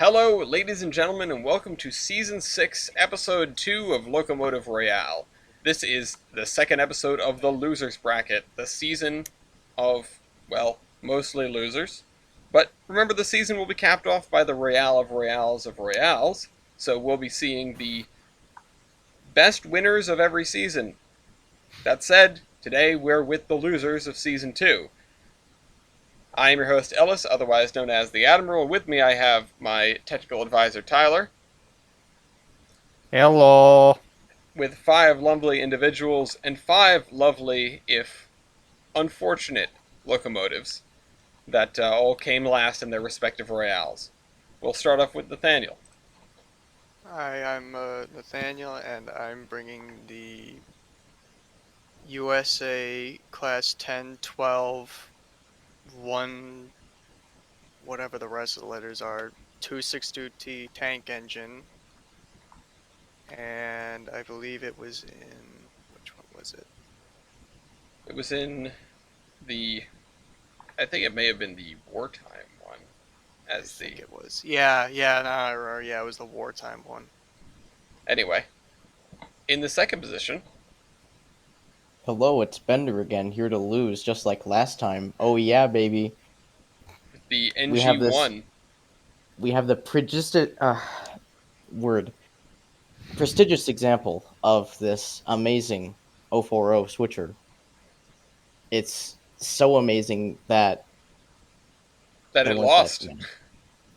Hello, ladies and gentlemen, and welcome to Season 6, Episode 2 of Locomotive Royale. This is the second episode of the Losers Bracket, the season of, well, mostly losers. But remember, the season will be capped off by the Royale of Royales of Royales, so we'll be seeing the best winners of every season. That said, today we're with the losers of Season 2. I am your host, Ellis, otherwise known as the Admiral. With me I have my technical advisor, Tyler. Hello. With 5 lovely individuals and 5 lovely, if unfortunate, locomotives that all came last in their respective royales. We'll start off with Nathaniel. Hi, I'm Nathaniel, and I'm bringing the USA Class 10, 12, 1, whatever the rest of the letters are, 262T tank engine, and I believe it was in, which one was it? It was in I think it may have been the wartime one. I think it was. Yeah, it was the wartime one. Anyway, in the second position, Hello, it's Bender again, here to lose, just like last time. Oh yeah, baby. the We have this- NG1. We have the prestigious example of this amazing 040 switcher. It's so amazing that That it it went lost. that way.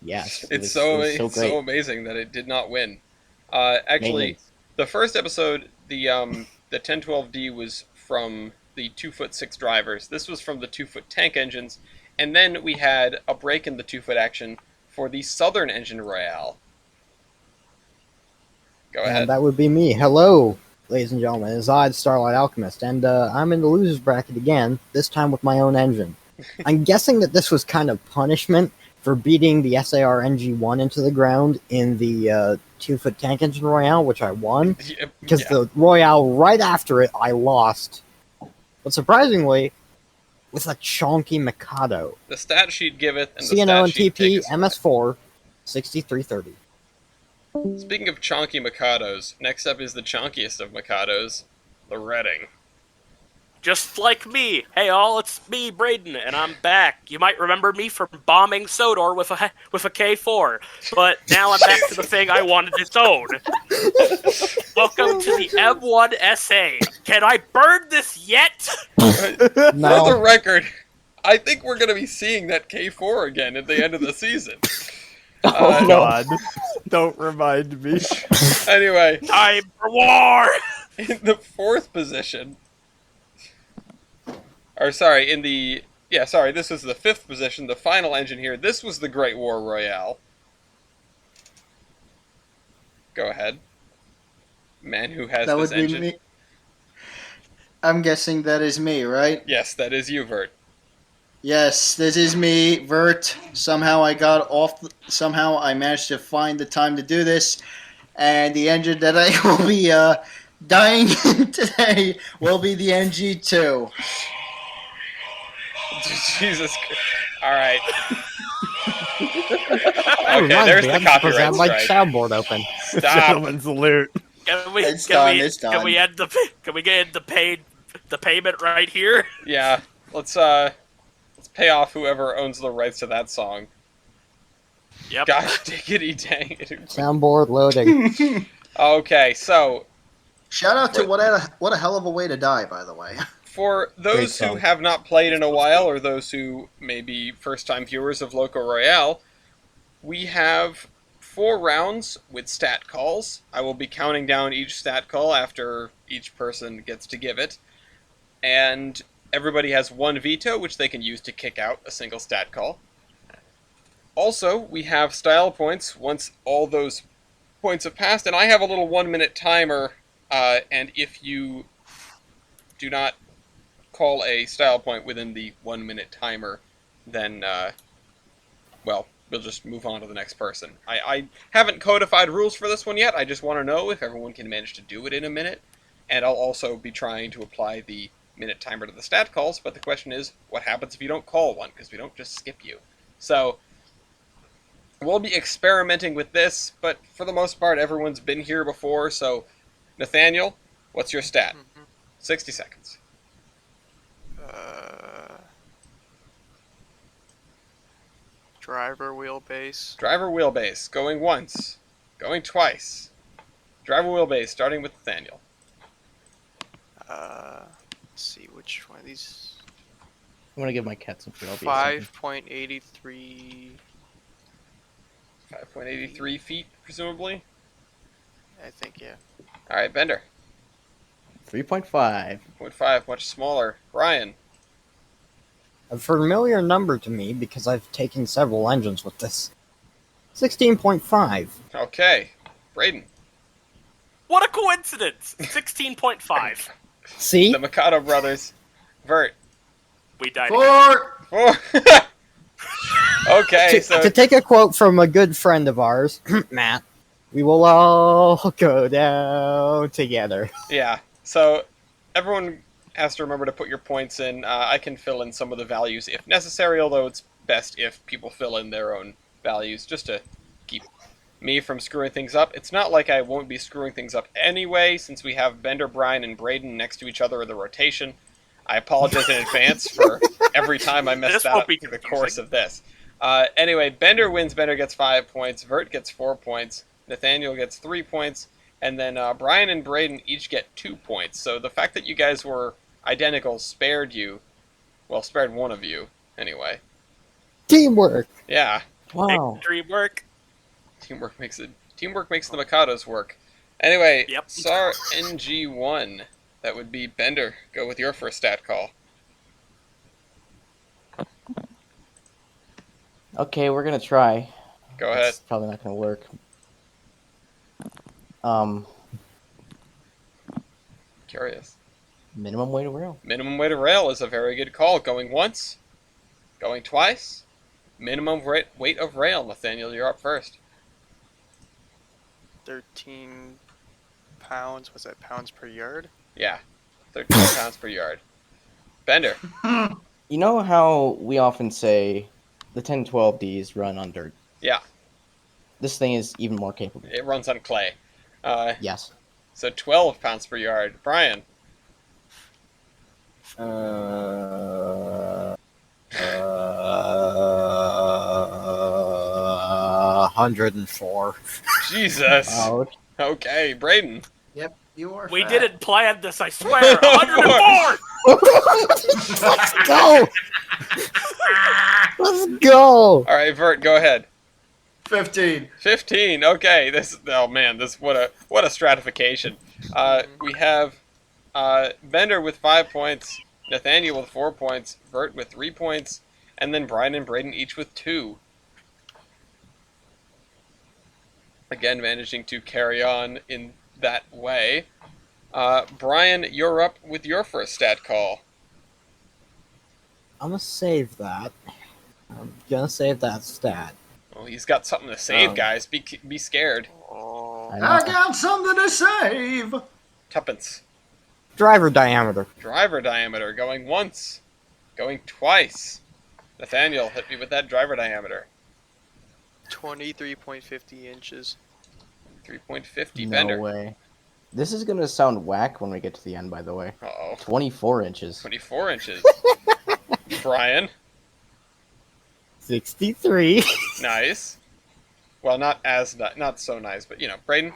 Yes, It's it so was great. amazing that it did not win. Actually, Maintenance. the first episode, the 1012D was from the 2'6" drivers. This was from the 2' tank engines, and then we had a break in the 2' action for the Southern Engine Royale. Go ahead. And that would be me. Hello, ladies and gentlemen. It's Odd Starlight Alchemist, and I'm in the losers bracket again, this time with my own engine. I'm guessing that this was kind of punishment for beating the SAR NG1 into the ground in the 2' tank engine Royale, which I won, because the Royale right after it I lost. But surprisingly, with a chonky Mikado. The stat sheet giveth, and the CNO stat and sheet TP taketh away. MS4 6330. Speaking of chonky Mikados, next up is the chonkiest of Mikados, the Redding. Just like me. Hey all, it's me, Braden, and I'm back. You might remember me from bombing Sodor with a K4, but now I'm back to the thing I wanted its own. Welcome to the M1 SA. Can I burn this yet? For the record, I think we're going to be seeing that K4 again at the end of the season. Oh God, don't remind me. Anyway, Time for war! in the fourth position, this was the fifth position, the final engine here. This was the Great War Royale. Go ahead. Man who has That this would be engine. me. I'm guessing that is me, right? Yes, that is you, Vert. Yes, this is me, Vert. Somehow I managed to find the time to do this, and the engine that I will be dying in today will be the NG2. Jesus Christ. Alright. That Okay, reminds there's me, the I'm supposed to have copyright my strike. soundboard open. Stop. Gentleman's salute. Can we It's can done, we it's can done. we end can we get the payment right here? Yeah, let's pay off whoever owns the rights to that song. Yep. Gosh, diggity dang it. Soundboard loading. Okay, so Shout out to what a hell of a way to die, by the way. for those Great who song. have not played in a while, or those who may be first-time viewers of Loco Royale, we have 4 rounds with stat calls. I will be counting down each stat call after each person gets to give it. And everybody has 1 veto, which they can use to kick out a single stat call. Also, we have style points once all those points have passed, and I have a little 1-minute timer, and if you do not call a style point within the 1-minute timer, then, we'll just move on to the next person. I haven't codified rules for this one yet. I just want to know if everyone can manage to do it in a minute. And I'll also be trying to apply the minute timer to the stat calls, but the question is, what happens if you don't call one? Because we don't just skip you. So, We'll be experimenting with this, but for the most part, everyone's been here before. So, Nathaniel, what's your stat? Mhm. 60 seconds. Driver wheelbase. Driver wheelbase, going once, going twice. Driver wheelbase, starting with Nathaniel. Let's see which one of these. I'm gonna give my cat some food. I'll be a second. 5.83. 5.83 feet, presumably. I think, yeah. All right, Bender. 3.5. 0.5, much smaller. Brian. A familiar number to me because I've taken several engines with this. 16.5. Okay. Braden. What a coincidence! 16.5. See? The Mikado brothers. Vert. We died. 4. 4. Okay, so to take a quote from a good friend of ours, Matt, we will all go down together. yeah. So everyone has to remember to put your points in. I can fill in some of the values if necessary, although it's best if people fill in their own values just to keep me from screwing things up. It's not like I won't be screwing things up anyway, since we have Bender, Brian, and Braden next to each other in the rotation. I apologize in advance for every time I mess This that won't up be through the confusing. course of this. Anyway, Bender wins. Bender gets 5 points. Vert gets 4 points. Nathaniel gets 3 points. And then Brian and Braden each get 2 points. So the fact that you guys were identical spared one of you, anyway. Teamwork. Yeah, Wow. Victory work. teamwork makes the Mikados work. Anyway, Yep. SAR NG1, that would be Bender. Go with your first stat call. Okay, we're gonna try. Go ahead. It's probably not gonna work. Curious. Minimum weight of rail. Minimum weight of rail is a very good call. Going once, going twice. Minimum weight of rail. Nathaniel, you're up first. 13 pounds. Was that pounds per yard? Yeah, 13 pounds per yard. Bender. You know how we often say the 1012Ds run on dirt? Yeah, This thing is even more capable. it runs on clay. Yes. So 12 pounds per yard. Brian. 104. Jesus. Ouch. Okay, Braden. Yep, you are. We fat. didn't plan this, I swear. 104! Let's go! Let's go! All right, Vert, go ahead. 15. 15. Okay, what a stratification. We have Bender with 5 points, Nathaniel with 4 points, Vert with 3 points, and then Brian and Braden each with 2. Again, managing to carry on in that way. Brian, you're up with your first stat call. I'm gonna save that. I'm gonna save that stat. Oh, he's got something to save, guys. Be scared. Oh. I I know. got something to save. Tuppence. Driver diameter. Driver diameter, going once, going twice. Nathaniel, hit me with that driver diameter. 23.50 inches. 3.50, No Bender. way. This is gonna sound whack when we get to the end, by the way. Uh-oh. 24 inches. 24 inches. Brian, 63. nice. Well, not so nice, but Braden.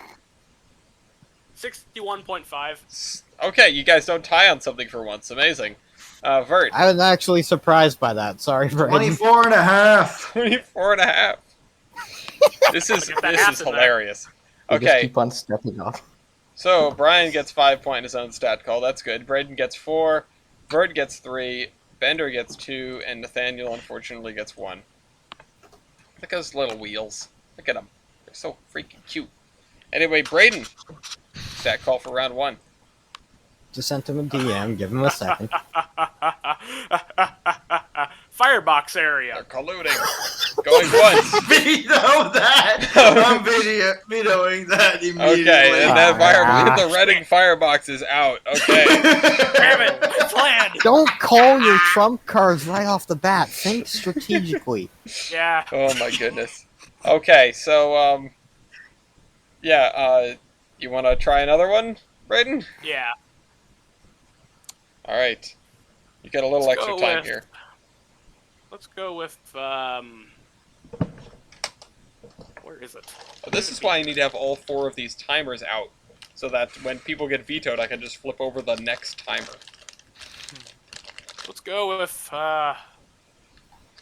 61.5. Okay, you guys don't tie on something for once. Amazing. Vert, I was actually surprised by that. Sorry, Brandon. 24 and a half. 24 and a half. This is Get that half in there. hilarious. We just Okay, keep on stepping off. so Brian gets 5 points in his own stat call. That's good. Braden gets 4. Vert gets 3. Bender gets 2. And Nathaniel, unfortunately, gets 1. Look at those little wheels. Look at them. They're so freaking cute. Anyway, Braden, stat call for round 1. Just sent him a DM. Give him a second. Firebox They're area. colluding. Going once. Veto that. I'm vetoing that immediately. Okay, and that Ah. the Reading firebox is out. Okay. Damn it, my plan. Don't call your trump cards right off the bat. Think strategically. Yeah. Oh my goodness. Okay, so yeah, you want to try another one, Brayden? Yeah. All right, you get a little Let's extra go time with. here. Let's go with. Where is it? This is why I need to have all 4 of these timers out, so that when people get vetoed, I can just flip over the next timer. Let's go with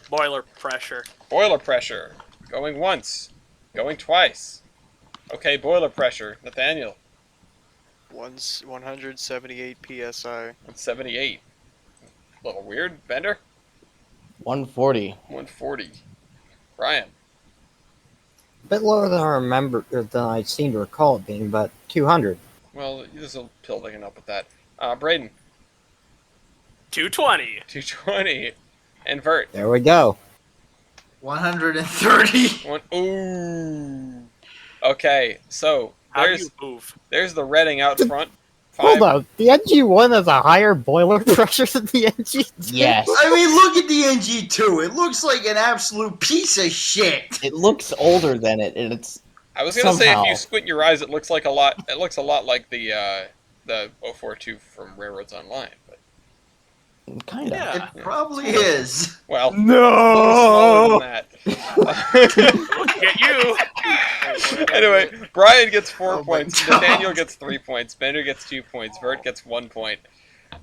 boiler pressure. Boiler pressure, going once, going twice. Okay, boiler pressure, Nathaniel, 178 psi. 178. A little weird. Bender, 140. 140. Brian, A bit lower than I remember, or than I seem to recall it being, but 200. well, there's a pill they can up with that. Braden, 220. 220. And Vert, There we go. 130. one. Ooh. Okay, so How do you move? there's the Redding out front. Hold on, the NG1 has a higher boiler pressure than the NG2? Yes. I mean, look at the NG2. It looks like an absolute piece of shit. It looks older than it, and it's I was gonna say if somehow. you squint your eyes, it looks like a lot. It looks a lot like the 042 from Railroads Online. But kind of. Yeah. It probably is. well, a little smaller than that. Look at you. Anyway, Brian gets 4 Oh my points. God. Nathaniel gets 3 points. Bender gets 2 points. Vert gets 1 point.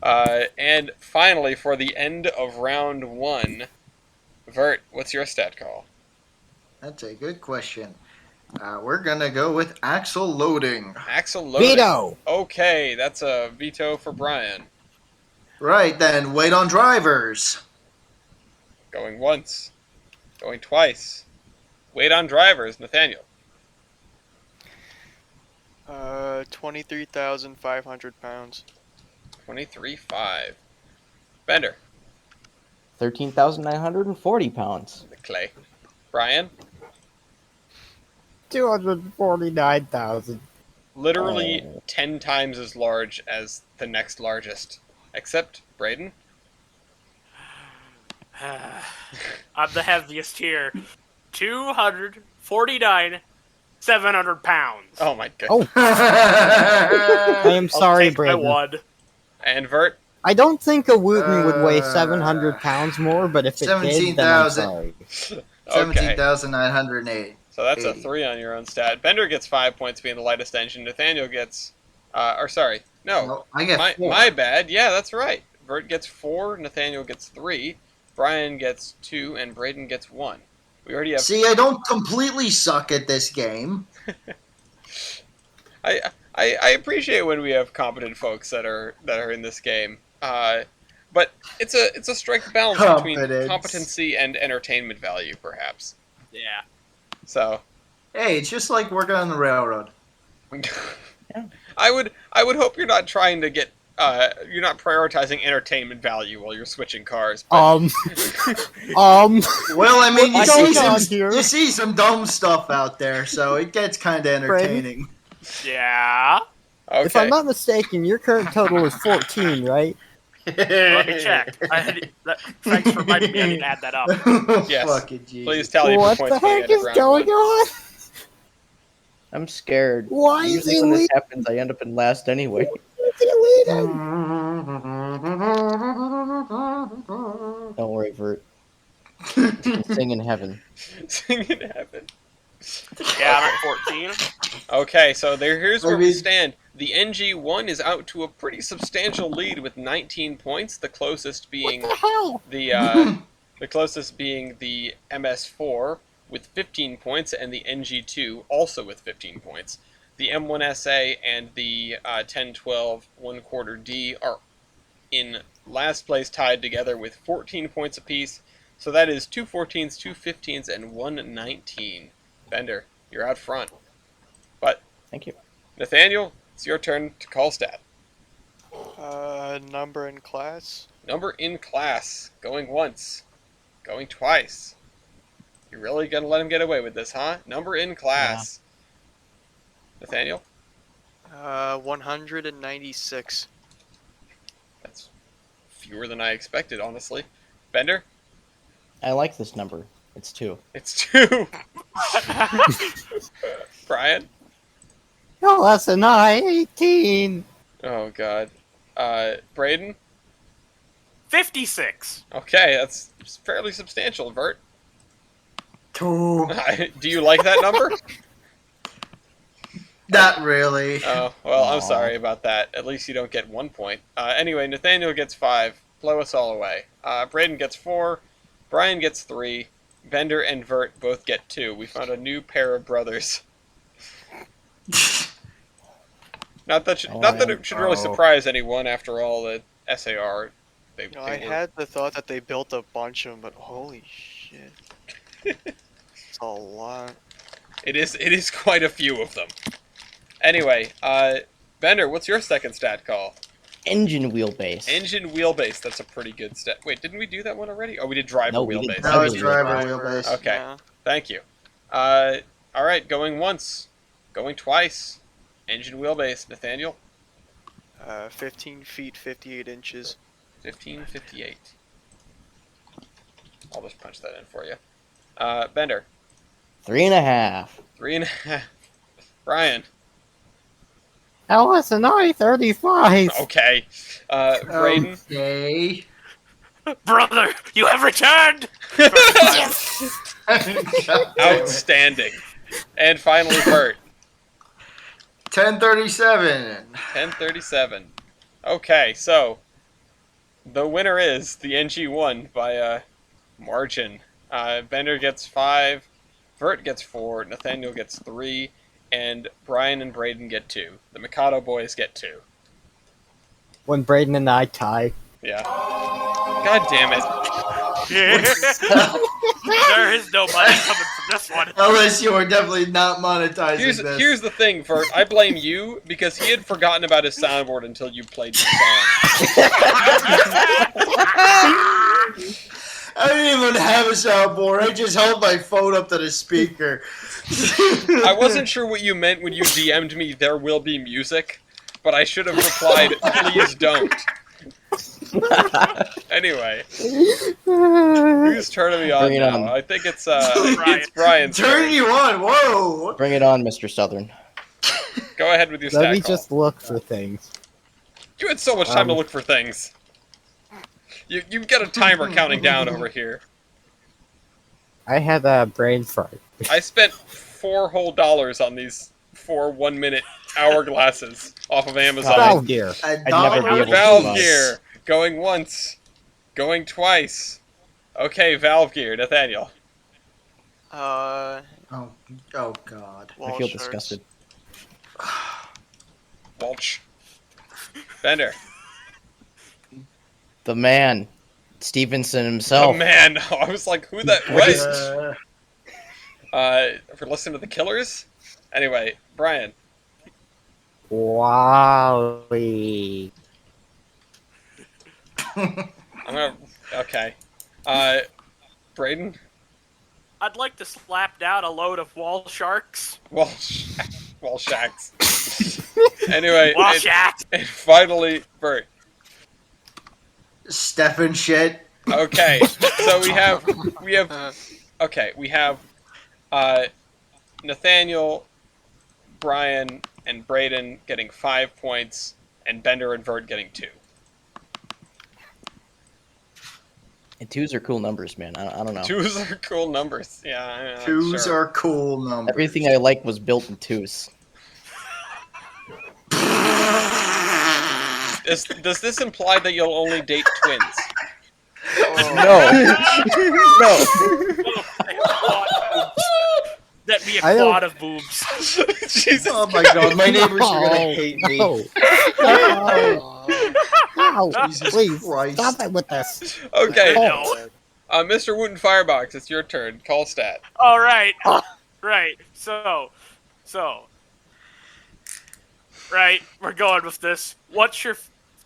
And finally, for the end of round 1, Vert, what's your stat call? That's a good question. We're gonna go with axle loading. Axle loading. Veto! Okay, that's a veto for Brian. Right then, wait on drivers. Going once. Going twice. Wait on drivers, Nathaniel. 23,500 pounds. 23.5. Bender. 13,940 pounds. The clay. Brian. 249,000. Literally Oh. 10 times as large as the next largest. Except Braden. I'm the heaviest here. 249,700 pounds. Oh my god. Oh, I am I'll sorry, take my Brandon. one. And Vert. I don't think a Wooten would weigh 700 pounds more, but if it did, then I'm 17,000. sorry. Okay. 17,908. So that's a 80. 3 on your own stat. Bender gets 5 points being the lightest engine. Nathaniel gets, or sorry, no, No, I get my 4. my bad. Yeah, that's right. Vert gets 4, Nathaniel gets 3, Brian gets 2, and Braden gets 1. We already have. See, I don't completely suck at this game. I appreciate when we have competent folks that are in this game. But it's a strike balance between Competence. competency and entertainment value, perhaps. Yeah. So. Hey, it's just like working on the railroad. I would hope you're not trying to get you're not prioritizing entertainment value while you're switching cars. But, Well, I mean, What's going on here? you see some dumb stuff out there, so it gets kind of entertaining. Yeah. okay. If I'm not mistaken, your current total is 14, right? Let me check. Thanks for reminding me. I need to add that up. Yes. Fucking Jesus. Please tally What for the points being heck added is round going one. on? I'm scared. Why is Usually he when this leading? happens, I end up in last anyway. Why is he leading? Don't worry, Vert. You can sing in heaven. Sing in heaven. Yeah, I'm at 14. Okay, so here's where we mean- stand. The NG1 is out to a pretty substantial lead with 19 points. The closest being What the hell? the closest being the MS4 with 15 points, and the NG2 also with 15 points. The M1SA and the 1012 1/4 D are in last place, tied together with 14 points apiece. So that is 2 14s, 2 15s, and 1 19. Bender, you're out front. But Thank you. Nathaniel, it's your turn to call stat. Number in class. Number in class, going once, going twice. You're really gonna let him get away with this, huh? Number in class. Nathaniel, 196. that's fewer than I expected, honestly. Bender, I like this number. It's 2. it's 2. Brian? No less than 18. Oh, God. Braden? 56. Okay, that's fairly substantial, Vert. 2. Do you like that number? Not really. Oh, well, I'm Aw. sorry about that. At least you don't get 1 point. Anyway, Nathaniel gets 5. Blow us all away. Braden gets 4. Brian gets 3. Bender and Vert both get 2. We found a new pair of brothers. Not that it should really surprise anyone. After all, the SAR. I had the thought that they built a bunch of them, but holy shit. It's a lot. It is quite a few of them. Anyway, Bender, what's your second stat call? Engine wheelbase. Engine wheelbase. That's a pretty good stat. Wait, didn't we do that one already? Oh, we did driver No, we did wheelbase. That was Driver driver wheelbase. Okay. Yeah. Thank you. All right, going once, going twice. Engine wheelbase, Nathaniel. 15 feet, 58 inches. 1558. I'll just punch that in for you. Bender. 3.5. 3.5. Brian. No less than 35. Okay. Braden. Okay. Brother, you have returned! Outstanding. And finally, Bert. 1037. 1037. Okay, so the winner is the NG1 by a margin. Bender gets 5, Vert gets 4, Nathaniel gets 3, and Brian and Braden get 2. The Mikado boys get 2. When Braden and I tie. Yeah. God damn it. There is no money coming from this one. Unless you are definitely not monetizing this. Here's the thing, Vert. I blame you because he had forgotten about his soundboard until you played the song. I didn't even have a soundboard. I just held my phone up to the speaker. I wasn't sure what you meant when you DM'd me, there will be music, but I should have replied, please don't. Anyway, whose turn are we on Bring it now? on. I think it's Brian's Turn turn. you on. Whoa. Bring it on, Mr. Southern. Go ahead with your Let stat me call. just look for things. You had so much time to look for things. You've got a timer counting down over here. I had a brain fart. I spent $4 whole on these 4 1-minute hourglasses off of Amazon. Valve gear. A never dollar? be able to Valve survive. gear. Going once. Going twice. Okay, Valve gear. Nathaniel. Uh, Oh God. I feel disgusted. Walsh. Bender. The man, Stevenson Oh himself. man, I was like, who that was? For listening to the Killers? Anyway, Brian. Wowie. Okay. Braden? I'd like to slap down a load of wall sharks. Wall shacks. Anyway, Wall sharks! and finally, Bert. Stefan shit. Okay, so we have Nathaniel, Brian, and Braden getting 5 points, and Bender and Vert getting 2. And 2s are cool numbers, man. I don't know. 2s are cool numbers. Yeah, Twos sure. are cool numbers. Everything I like was built in 2s. Does this imply that you'll only date twins? No. No. That'd be a I don't- quad of boobs. Jesus. Oh my God, my neighbors are gonna No, hate me. no. Ow, Jesus please, Christ. stop it with this. Okay, No. Mr. Wooten Firebox, it's your turn. Call stat. All right. Right. So. Right. We're going with this. What's your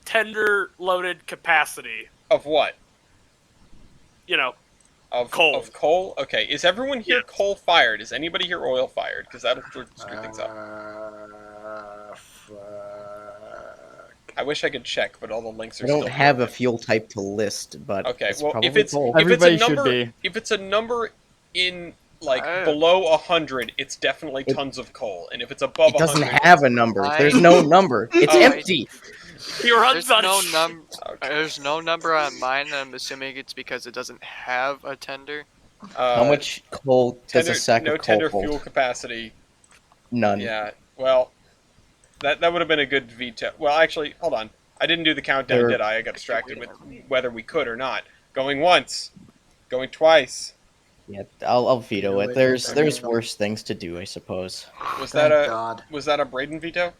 tender loaded capacity? Of what? You know, Of Coal. Of coal? Okay. Is everyone here Yes. coal fired? Is anybody here oil fired? Because that'll screw things up. Fuck. I wish I could check, but all the links are I don't still have a broken. fuel type to list, but Okay, it's well, probably if it's coal. if it's a Everybody should number be. if it's a number in like Oh. below 100, it's definitely tons of coal, and if it's above It doesn't 100, have a number. There's no number. It's Oh. empty. He runs There's on. there's no number on mine. I'm assuming it's because it doesn't have a tender. How much coal does tender, a sack no of coal tender hold? fuel capacity. None. Yeah, well, that would have been a good veto. Well, actually, hold on. I didn't do the countdown, There- did I? I got distracted with whether we could or not. Going once, going twice. Yeah, I'll veto Do it. it. There's worse things to do, I suppose. Was Thank that a God. Braden veto?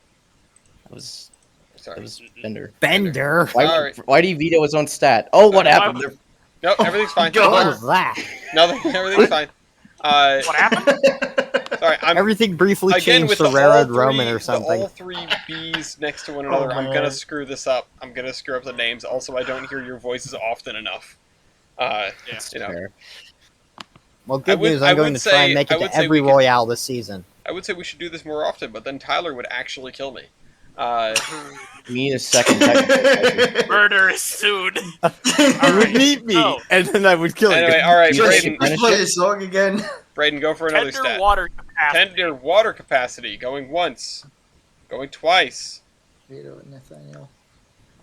That was Sorry. Bender. Bender. Sorry. Why do you veto his own stat? Oh, what happened? There- No, everything's fine. God. What was that? Nothing. Everything's fine. What happened? Sorry. I'm Everything briefly again changed with to the Rared all Roman three, or something. all three B's next to one another. Oh, I'm gonna man. screw this up. I'm gonna screw up the names. Also, I don't hear your voices often enough. That's You know, fair. Well, good would- news. I I'm going would to try and say- make I it would to say every we could- Royale this season. I would say we should do this more often, but then Tyler would actually kill me. Uh, Me a second technical. Murder is soon. You Alright, would meet me, so- and then I would kill anyway, you. all right, Just- Braden. Let's play this song again. Braden, go for another Tender stat. water capacity. Tender water capacity. Going once, going twice. Vito and Nathaniel.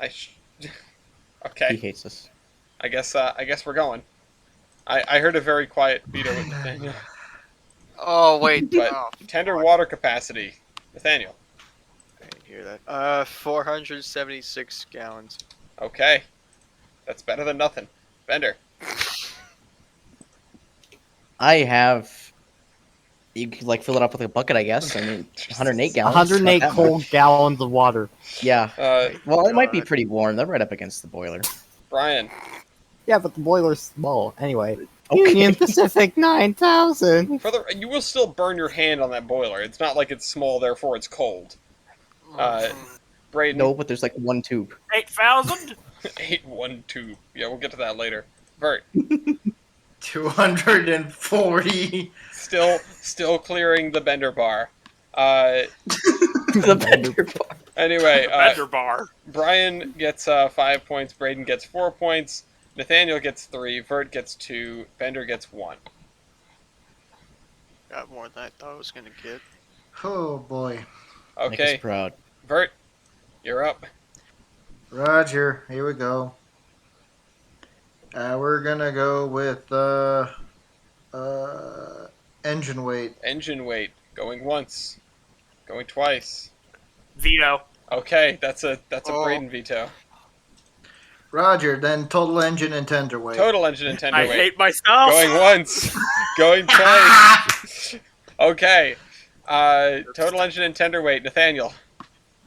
He Okay, hates us. I guess we're going. I heard a very quiet veto with Nathaniel. Oh wait, But oh, tender water capacity, Nathaniel. I didn't hear that. 476 gallons. Okay, that's better than nothing. Bender. I have. You could like fill it up with a bucket, I guess. I mean, 108 gallons. 108 not that cold much. gallons of water. Yeah. Well, it might be God. pretty warm. They're right up against the boiler. Brian. Yeah, but the boiler's small. Anyway, Okay. Union Pacific 9000. You will still burn your hand on that boiler. It's not like it's small, therefore it's cold. Braden. No, but there's like one tube. 8,000. 812. Yeah, we'll get to that later. Vert. 240. Still clearing the Bender bar. The Bender bar. Anyway, Bender bar. Brian gets 5 points. Braden gets 4 points. Nathaniel gets 3. Vert gets 2. Bender gets 1. Got more than I thought I was gonna get. Oh boy. Make us Okay, proud. Vert, you're up. Roger, here we go. We're gonna go with engine weight. Engine weight. Going once. Going twice. Veto. Okay, that's a Oh. Braden veto. Roger, then total engine and tender weight. Total engine and tender I weight. hate myself. Going once. Going twice. Okay. Total engine and tender weight. Nathaniel.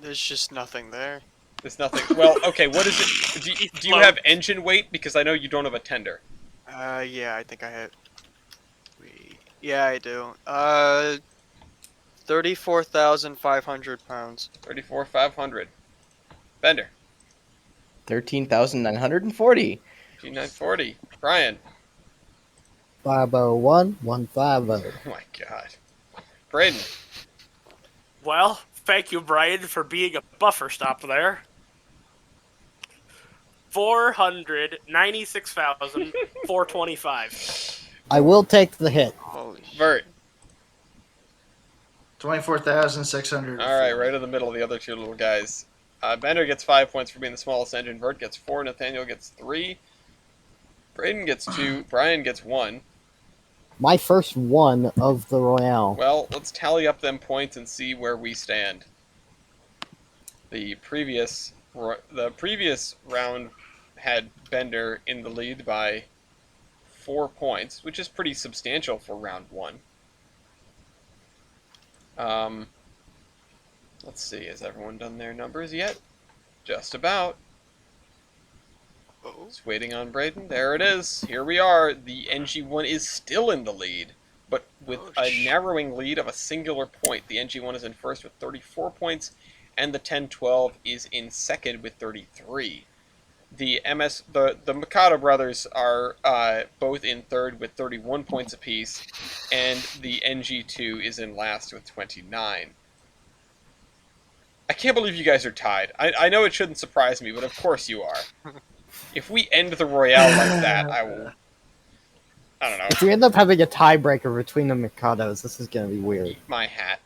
There's just nothing there. There's nothing. Well, okay, what is it? Do you have engine weight? Because I know you don't have a tender. Yeah, I think I had. Yeah, I do. 34,500 pounds. 34,500. Bender. 13,940. G940. Brian. 501 150. Oh my god. Braden. Well, thank you, Brian, for being a buffer stop there. 496,425. I will take the hit. Holy shit. Vert. 24,600. Alright, right in the middle of the other two little guys. Bender gets 5 points for being the smallest engine. Vert gets 4. Nathaniel gets 3. Braden gets 2. Brian gets 1. My first one of the Royale. Well, let's tally up them points and see where we stand. The previous round had Bender in the lead by 4 points, which is pretty substantial for round 1. Let's see, has everyone done their numbers yet? Just about. Oh. Just waiting on Braden. There it is. Here we are. The NG1 is still in the lead, but with Oh, a narrowing lead of a singular point. The NG1 is in first with 34 points, and the 1012 is in second with 33. The Mikado brothers are both in third with 31 points apiece, and the NG2 is in last with 29. I can't believe you guys are tied. I know it shouldn't surprise me, but of course you are. If we end the Royale like that, I don't know. If we end up having a tiebreaker between the Mikados, this is gonna be weird. Eat my hat.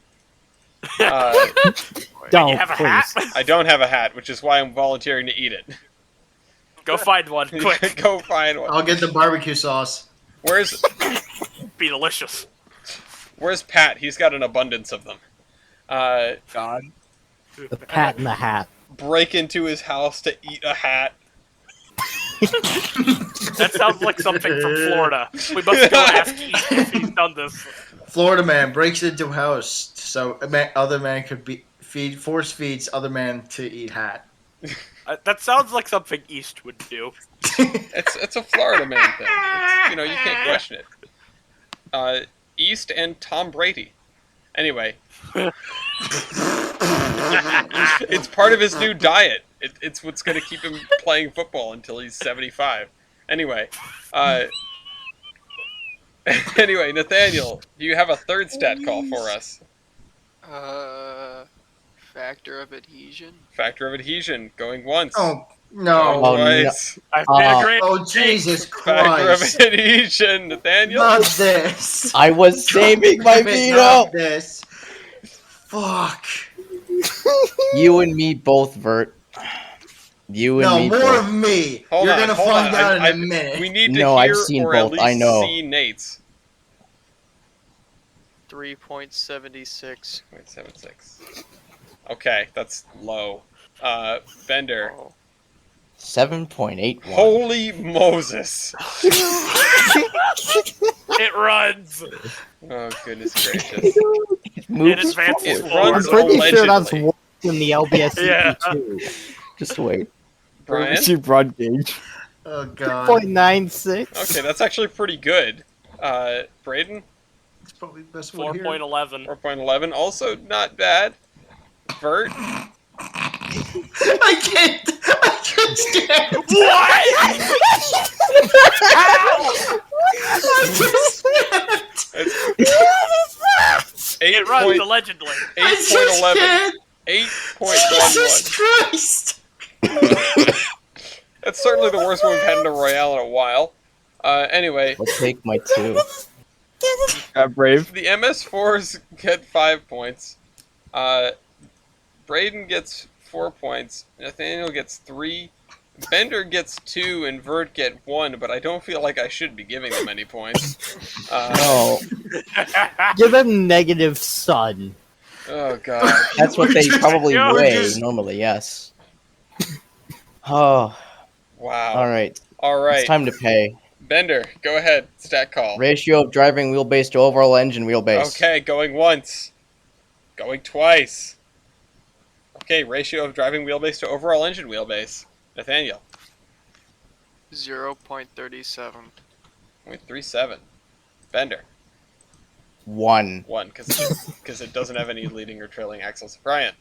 Don't, you have a please. hat? I don't have a hat, which is why I'm volunteering to eat it. Go find one, quick. Go find one. I'll get the barbecue sauce. Where's Be delicious. Pat? He's got an abundance of them. God. The Pat in the Hat. Break into his house to eat a hat. That sounds like something from Florida. We must go ask Heath if he's done this. Florida man breaks into house so other man could force feeds other man to eat hat. That sounds like something East would do. It's a Florida man thing. You can't question it. East and Tom Brady. Anyway, it's part of his new diet. It's what's going to keep him playing football until he's 75. Anyway, Nathaniel, do you have a third stat call for us? Factor of adhesion. Factor of adhesion, going once. Oh Going no! Oh, no. twice. I've been a great Oh Jesus Factor of Christ! adhesion, Nathaniel. Not this. I was saving my Not veto. this. Fuck. You and me both, Vert. You and No, me more both. of me. Hold You're on, gonna hold find on. out in I- a minute. We need to No, hear I've seen or both. at least I know. see Nate's. 3.76. 0.76. Okay, that's low. Bender. Oh. 7.81. Holy Moses! It runs. Oh goodness gracious! Moves advances It forward. forward. runs I'm pretty sure that's allegedly. worse than the LBS Yeah. too. Just wait. Brian. broad gauge. Oh god. 0.96. Okay, that's actually pretty good. Braden, It's probably the best one here. 4.11. 4.11, also not bad. Vert, I can't stand it. It runs allegedly. I just 8.11. can't. 8.11. Jesus Christ. That's certainly the worst one we've had in a Royale in a while. Anyway, I'll take my 2. Brave. the MS4s get 5 points. Braden gets 4 points. Nathaniel gets 3. Bender gets 2 and Vert get 1, but I don't feel like I should be giving them any points. No, Give him negative sun. Oh god. that's what they probably We're weigh just- normally. Yes. Oh, Wow. all Alright. It's time to pay. Bender, go ahead. Stat call. Ratio of driving wheelbase to overall engine wheelbase. Okay, going once. Going twice. Okay, ratio of driving wheelbase to overall engine wheelbase. Nathaniel, 0.37. 0.37. Bender, 1. 1, because it doesn't have any leading or trailing axles. Brian,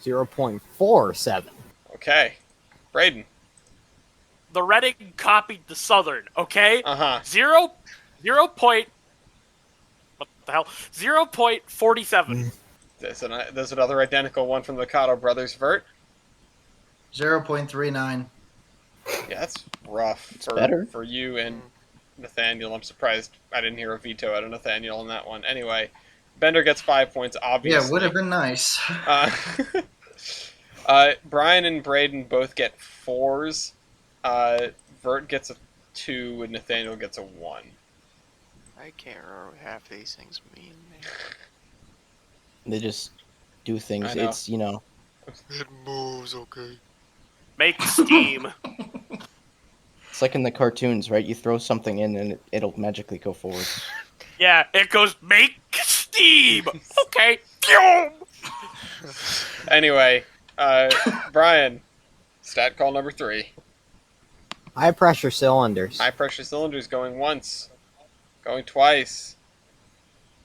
0.47. okay. Braden, The Reading copied the Southern, okay? uh-huh. Zero point... What the hell? 0.47. There's another identical one from the Cotto brothers. Vert? 0.39. Yeah, that's rough better. for you and Nathaniel. I'm surprised I didn't hear a veto out of Nathaniel on that one. Anyway, Bender gets 5 points, obviously. Yeah, would have been nice. Brian and Braden both get 4s. Vert gets a 2 and Nathaniel gets a 1. I can't remember what half these things mean. They just do things. I know. It's, It moves, okay. Make steam. it's like in the cartoons, right? You throw something in and it'll magically go forward. Yeah, it goes, make steam! Okay. Anyway, Brian, stat call number 3. High pressure cylinders. High pressure cylinders going once, going twice.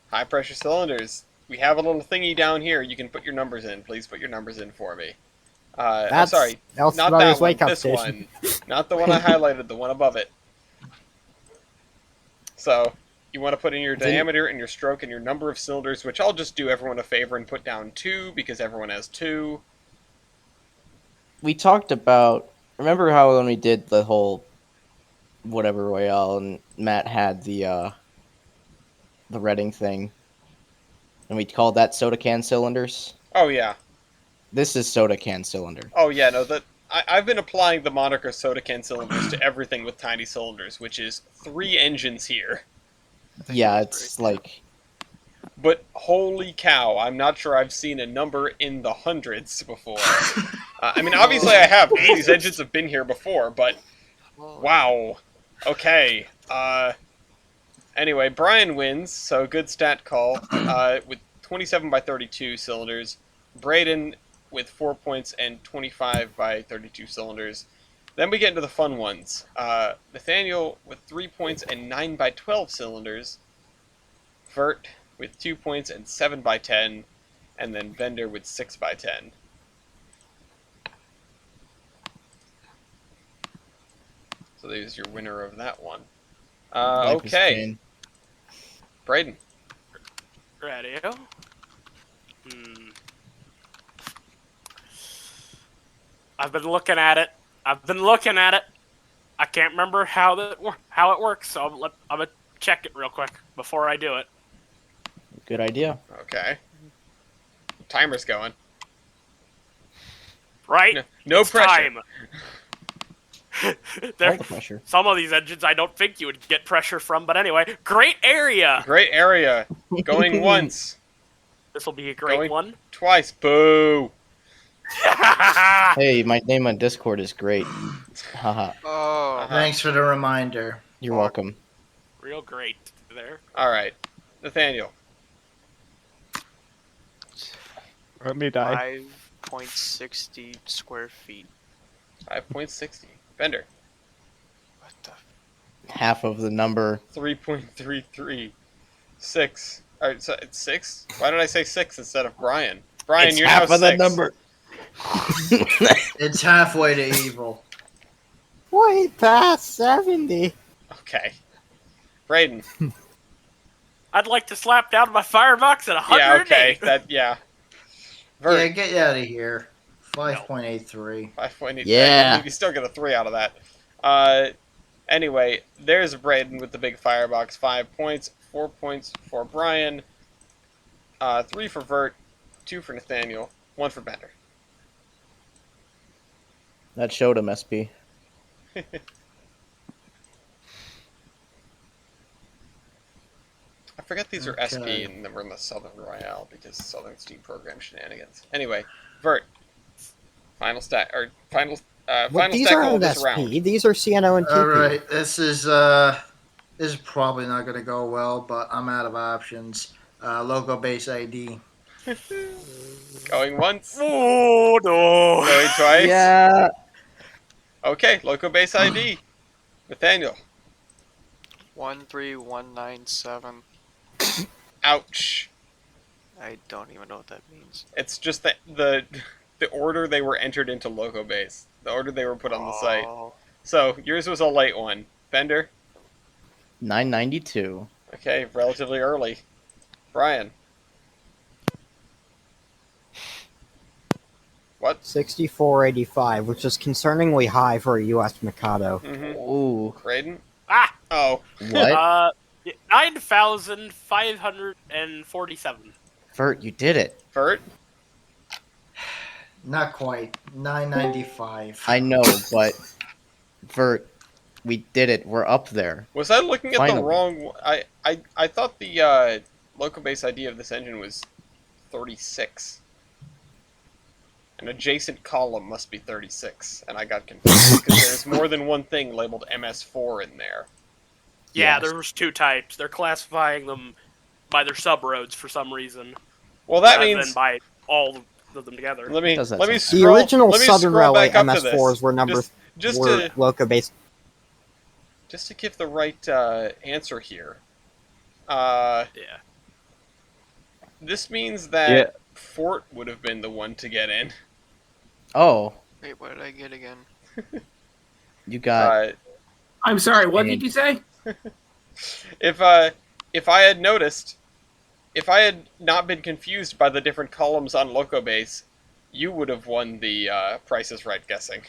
High pressure cylinders. We have a little thingy down here. You can put your numbers in. Please put your numbers in for me. I'm sorry, That's not about that his one. weight This competition. one, not the one I highlighted. The one above it. So you want to put in your diameter and your stroke and your number of cylinders, which I'll just do everyone a favor and put down 2 because everyone has 2. We talked about. Remember how when we did the whole whatever Royale, and Matt had the Reading thing, and we called that soda can cylinders. Oh yeah. This is soda can cylinder. Oh yeah. No, I've been applying the moniker soda can cylinders to everything with tiny cylinders, which is 3 engines here. Yeah, it's like But holy cow, I'm not sure I've seen a number in the hundreds before. I mean, obviously I have, because these engines have been here before, but wow. Okay. Anyway, Brian wins, so good stat call, with 27 by 32 cylinders. Braden with 4 points and 25 by 32 cylinders. Then we get into the fun ones. Nathaniel with 3 points and 9 by 12 cylinders. Vert with 2 points and 7 by 10. And then Bender with 6 by 10. So there's your winner of that one. life is Okay, pain. Braden. Radio. I've been looking at it. I can't remember how it works, so I'm gonna check it real quick before I do it. Good idea. Okay. Timer's going. Right? No It's pressure. time. All There, the pressure. some of these engines I don't think you would get pressure from, but anyway, great area. Great area. Going once. This will be a great Going- one. Twice. Boo. Hey, my name on Discord is great. Haha. Oh, Thanks for the reminder. You're welcome. Real great there. Alright. Nathaniel. Let me die. 5.60 square feet. 5.60. Bender. What the? Half of the number. 3.33. 6. Alright, so it's 6? Why did I say 6 instead of Brian? Brian, It's you're half now of the 6. number. It's halfway to evil. Way past 70. Okay. Braden. I'd like to slap down my firebox at 108. Yeah, okay. Yeah. Vert. Yeah, get you out of here. 5.83. 5.8. Yeah. You still get a 3 out of that. Anyway, there's Braden with the big firebox. 5 points. 4 points for Brian. 3 for Vert. 2 for Nathaniel. 1 for Bender. That showed him, SP. I forget these are Okay. SP and then we're in the Southern Royale because Southern Steam Program shenanigans. Anyway, Vert. Final stat or final Well, final these stat call aren't this SP. round. These are CNO and TP. All right, this is probably not going to go well, but I'm out of options. Logo base ID. Going once. Oh no! Going twice. Yeah. Okay, Loco base ID. Nathaniel. 13197. Ouch. I don't even know what that means. It's just that the order they were entered into Loco base. The order they were put on the site. Oh, So yours was a late one. Bender. 992. Okay, relatively early. Brian. What? 6485, which is concerningly high for a U.S. Mikado. Mm-hmm. Ooh. Braden. Ah! Oh. What? 9,547. Vert, you did it. Vert. Not quite. 995. I know, but Vert, we did it. We're up there. Was I looking at the Finally. wrong? I thought the Loco base ID of this engine was 36. An adjacent column must be 36, and I got confused because there's more than one thing labeled MS4 in there. Yeah, Yes. there was 2 types. They're classifying them by their subroads for some reason, Well, that rather means than by all of them together. let me Does that let me sound- scroll. The original let me Southern scroll Railway back up to this. MS4s were numbers Just were to Loco based. just to give the right answer here. Yeah. This means that Yeah. Fort would have been the one to get in. Oh, wait, what did I get again? you got. I'm sorry, what And- did you say? If I had noticed, if I had not been confused by the different columns on Loco base, you would have won the Price is Right guessing.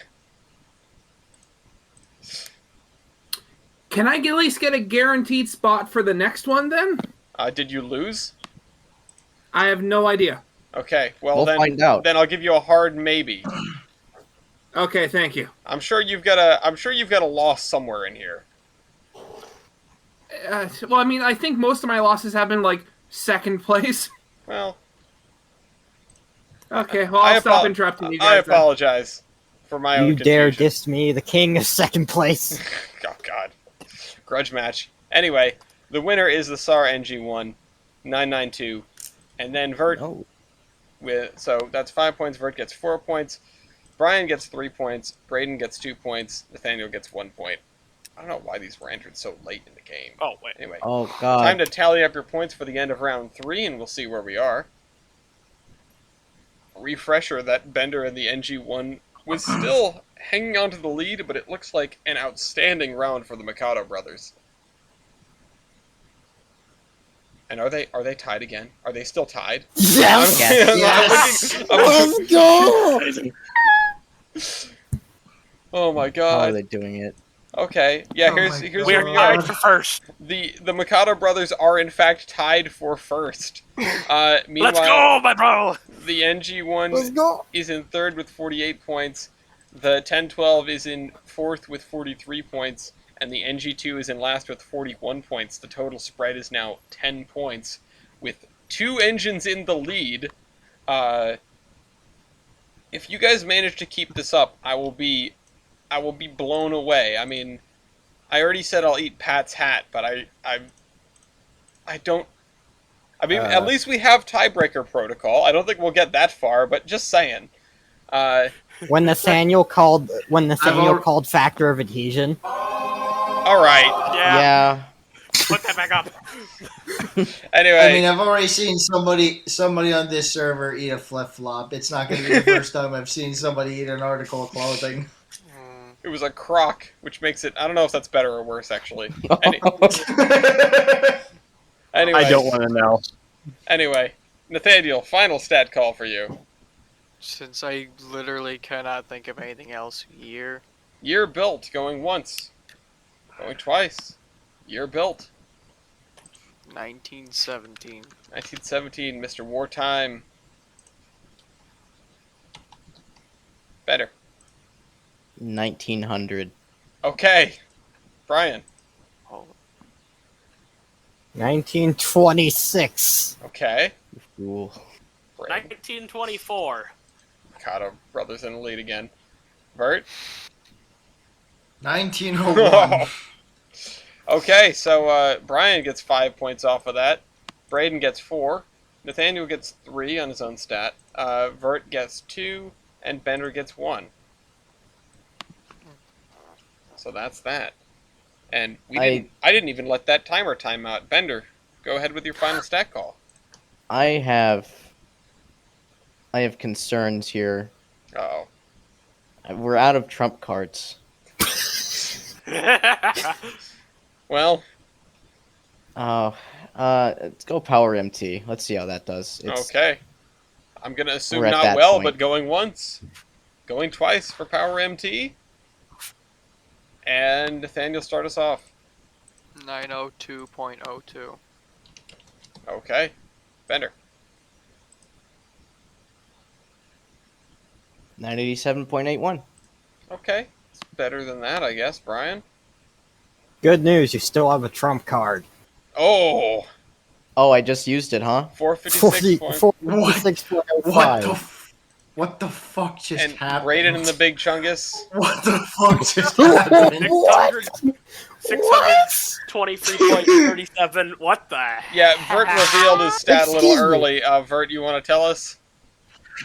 Can I at least get a guaranteed spot for the next one then? Did you lose? I have no idea. Okay, well We'll then, find out. then I'll give you a hard maybe. Okay, thank you. I'm sure you've got a loss somewhere in here. Well, I mean, I think most of my losses have been like second place. Well, Okay, well, I'll stop interrupting you guys. I apologize for my own You dare confusion. diss me, the king of second place. Oh God, grudge match. Anyway, the winner is the SAR NG1 992, and then Vert Oh. so that's 5 points. Vert gets 4 points. Brian gets 3 points. Braden gets 2 points. Nathaniel gets 1 point. I don't know why these were entered so late in the game. Oh, wait. Anyway, Oh God. time to tally up your points for the end of round 3, and we'll see where we are. Refresher that Bender and the NG1 was still hanging on to the lead, but it looks like an outstanding round for the Mikado brothers. And are they tied again? Are they still tied? Yes! Let's go! Oh my How are God. they doing it? Okay. Yeah, Oh here's my where We are we are. tied for first. The Mikado brothers are in fact tied for first. Meanwhile, Let's go, my bro. the NG1 Let's go! is in third with 48 points. The 1012 is in fourth with 43 points. And the NG2 is in last with 41 points. The total spread is now 10 points. With 2 engines in the lead. If you guys manage to keep this up, I will be blown away. I mean, I already said I'll eat Pat's hat, but I don't. I mean, at least we have tiebreaker protocol. I don't think we'll get that far, but just saying. When Nathaniel called al- called factor of adhesion. All right. Yeah. Put that back up. Anyway, I mean, I've already seen somebody on this server eat a flip flop. It's not going to be the first time I've seen somebody eat an article of clothing. it was a crock, which makes it. I don't know if that's better or worse, actually. Anyway, I don't want to know. Anyway, Nathaniel, final stat call for you. Since I literally cannot think of anything else, year. Year built, going once, going twice. Year built. 1917. 1917, Mr. Wartime. Better. 1900. Okay. Brian. Oh, 1926. Okay. Cool. Braden. 1924. Mikado brothers in the lead again. Vert. 1901. Okay, so Brian gets 5 points off of that. Braden gets 4. Nathaniel gets 3 on his own stat. Vert gets 2, and Bender gets 1. So that's that. And I didn't even let that timer time out. Bender, go ahead with your final stat call. I have concerns here. Uh-oh. We're out of trump cards. Well, let's go Power MT. Let's see how that does. okay. I'm going to assume We're at not that well, point. but going once. Going twice for Power MT. And Nathaniel, start us off. 902.02. Okay. Bender. 987.81. Okay. It's better than that, I guess. Brian? Good news, you still have a trump card. Oh! Oh, I just used it, huh? 456 points. 46.05. What the fuck just And happened? Braden and the Big Chungus. What the fuck just happened? 623.37. What the heck? Yeah, Vert revealed his stat a little Excuse me. early. Vert, you want to tell us?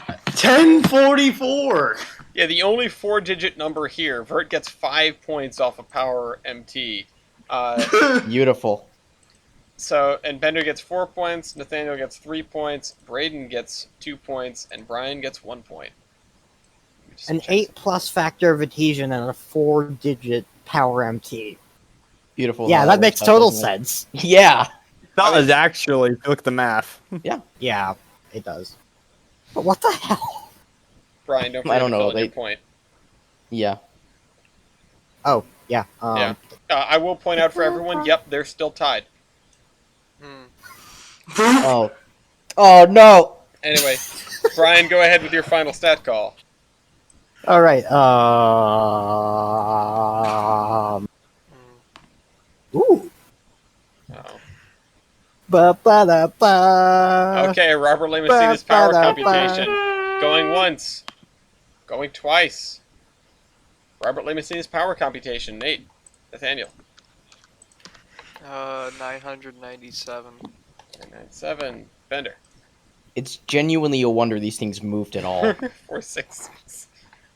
1044. Yeah, the only 4-digit number here. Vert gets 5 points off of Power MT. Beautiful. And Bender gets 4 points, Nathaniel gets 3 points, Braden gets 2 points, and Brian gets 1 point. An 8+ factor of adhesion and a 4-digit power MT. Beautiful. Yeah, how that makes works out, total doesn't it? sense. Yeah. Does actually, if you look at the math. Yeah, it does. But what the hell? Brian, don't I forget don't to know, fill in your they- point. Yeah. Yeah. Yeah. I will point out for everyone, yep, they're still tied. Hmm. Oh. Oh no. Anyway, Brian, go ahead with your final stat call. All right. Hmm. Ooh. Oh. Ba ba da ba. Okay, Robert Ba Lamacina's ba power da computation. ba. Going once. Going twice. Robert Lamacina's power computation. Nate. Nathaniel. 997. 997. Bender. It's genuinely a wonder these things moved at all. 466.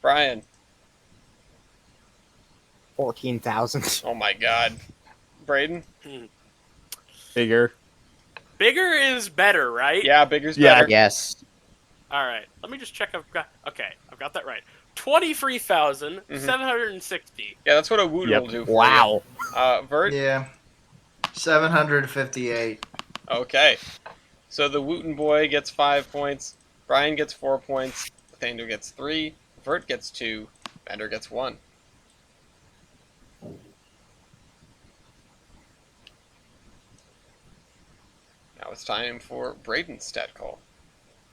Brian. 14,000. Oh my god. Braden. Bigger. Bigger is better, right? Yeah, bigger's Yeah. better. Yes. All right. Let me just check. I've got that right. 23,760. Yeah, that's what a Wooten Yep. will do for Wow. you. Vert. Yeah. 758. Okay. So the Wooten boy gets 5 points. Brian gets 4 points. Nathaniel gets 3. Vert gets 2. Bender gets 1. Now it's time for Braden's stat call.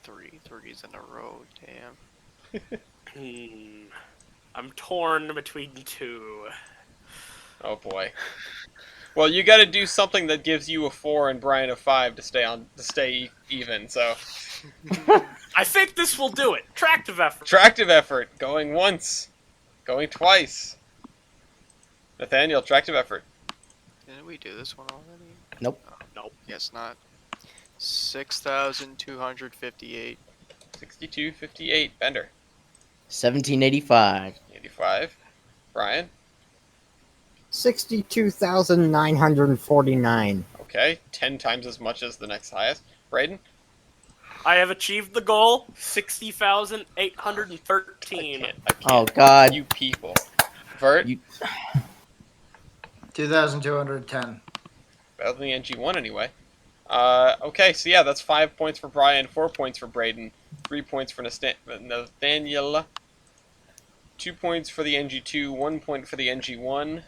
3 threes in a row. Damn. I'm torn between two. Oh boy. Well, you got to do something that gives you a 4 and Brian a 5 to stay even. So, I think this will do it. Tractive effort. tractive effort going once, going twice. Nathaniel, tractive effort. Didn't we do this one already? Nope. Nope. Guess not. 6,258. 6258. Bender. 1785. 85. Brian. 62,949. Okay, 10 times as much as the next highest. Braden. I have achieved the goal. 60,813. I can't. Oh God. You people. Vert. You- 2,210. Better than the NG1 anyway. Okay, so yeah, that's 5 points for Brian, 4 points for Braden, 3 points for Nathaniel, 2 points for the NG2, 1 point for the NG1,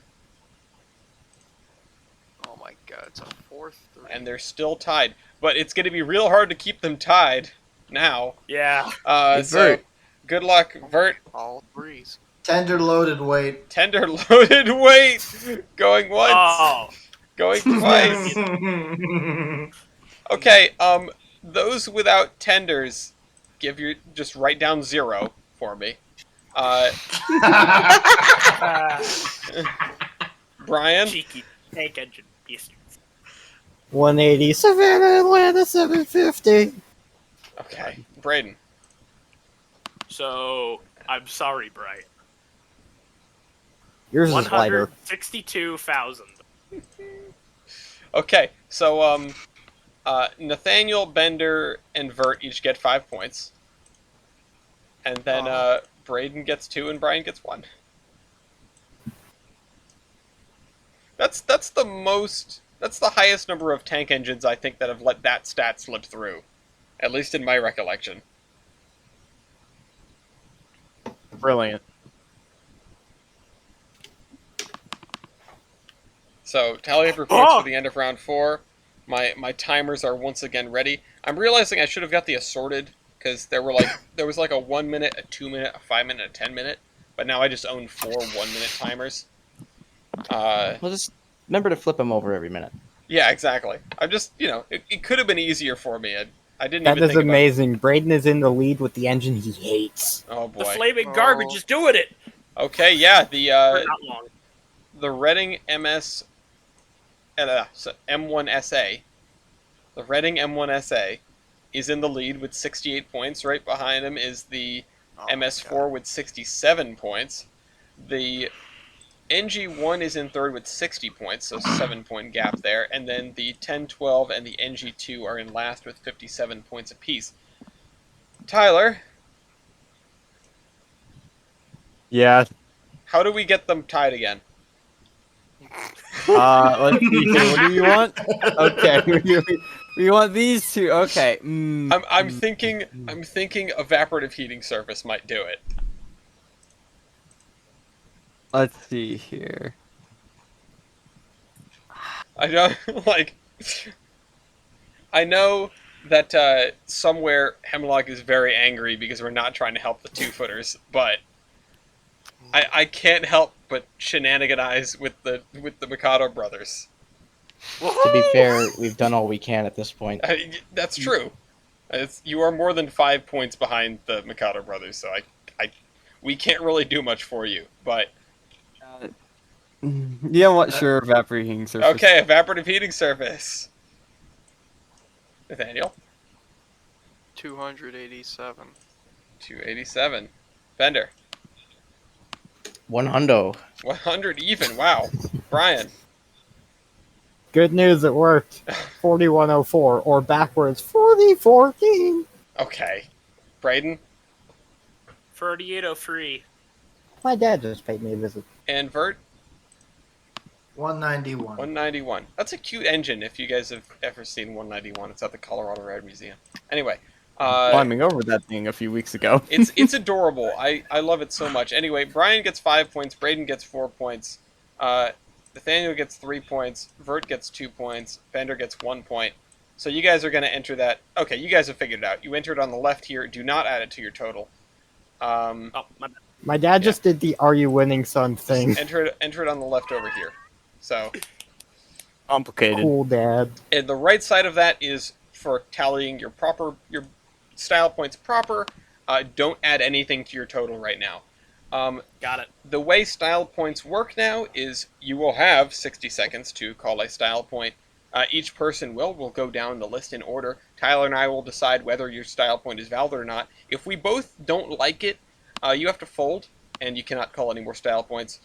Oh my god, it's a 4-3. and they're still tied. But it's going to be real hard to keep them tied now. Yeah. Hey, So, Vert. good luck, Vert. All threes. Tender loaded weight. Tender loaded weight. Going once. Oh. Going twice. Okay, those without tenders, just write down 0 for me. Brian. Cheeky tank engine bastards. 187 Atlanta 750. Okay, Braden. So, I'm sorry, Bright. Yours is lighter. 162,000. Okay, so Nathaniel, Bender, and Vert each get 5 points, and then Braden gets 2 and Brian gets 1. That's the highest number of tank engines I think that have let that stat slip through, at least in my recollection. Brilliant. So tally up your points for the end of round 4. My timers are once again ready. I'm realizing I should have got the assorted because there was like a 1 minute, a 2 minute, a 5 minute, a 10 minute, but now I just own 4 1-minute timers. Well, just remember to flip them over every minute. Yeah, exactly. I'm just it could have been easier for me. I didn't That even is think amazing. Braden is in the lead with the engine he hates. about. Oh The boy. flaming garbage is doing it. Okay, yeah, For not long. the Reading MS M1SA. The Reading M1SA is in the lead with 68 points. Right behind him is the Oh my MS4 God. with 67 points. The NG1 is in third with 60 points, so 7-point gap there. And then the 1012 and the NG2 are in last with 57 points apiece. Tyler, Yeah. how do we get them tied again? Let's see here. What do you want? Okay. We want these two. Okay. I'm thinking evaporative heating surface might do it. Let's see here. I know, like, I know that somewhere Hemlock is very angry because we're not trying to help the two-footers, but I can't help but shenaniganize with the Mikado brothers. To be fair, we've done all we can at this point. That's true. You are more than 5 points behind the Mikado brothers, so we can't really do much for you. But Yeah, what? Sure, evaporating surface. okay, evaporative heating surface. Nathaniel, 287. 287. Bender, 100. 100 even. Wow. Brian, Good news, it worked. 4104, or backwards 4014. okay. Braden 3803. My dad just paid me a visit. and Vert 191. 191. That's a cute engine. If you guys have ever seen 191, it's at the Colorado Rad Museum. Anyway, Climbing over that thing a few weeks ago. it's adorable. I love it so much. Anyway, Brian gets 5 points. Braden gets 4 points. Nathaniel gets 3 points. Vert gets 2 points. Bender gets 1 point. So you guys are going to enter that. Okay, you guys have figured it out. You enter it on the left here. Do not add it to your total. Oh, my bad. My dad just did the "Are you winning, son?" thing. Enter it on the left over here. So, Complicated. Cool, Dad. and the right side of that is for tallying your style points proper. Don't add anything to your total right now. Got it. The way style points work now is you will have 60 seconds to call a style point. Each person will go down the list in order. Tyler and I will decide whether your style point is valid or not. If we both don't like it, you have to fold, and you cannot call any more style points.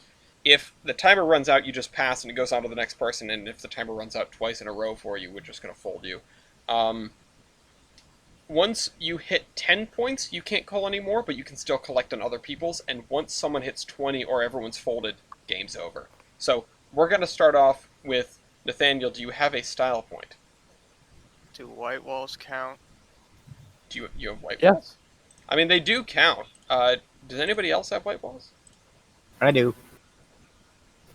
If the timer runs out, you just pass, and it goes on to the next person, and if the timer runs out twice in a row for you, we're just going to fold you. Once you hit 10 points, you can't call anymore, but you can still collect on other people's, and once someone hits 20 or everyone's folded, game's over. So we're going to start off with Nathaniel. Do you have a style point? Do white walls count? Do you have white Yes. walls? I mean, they do count. Does anybody else have white walls? I do.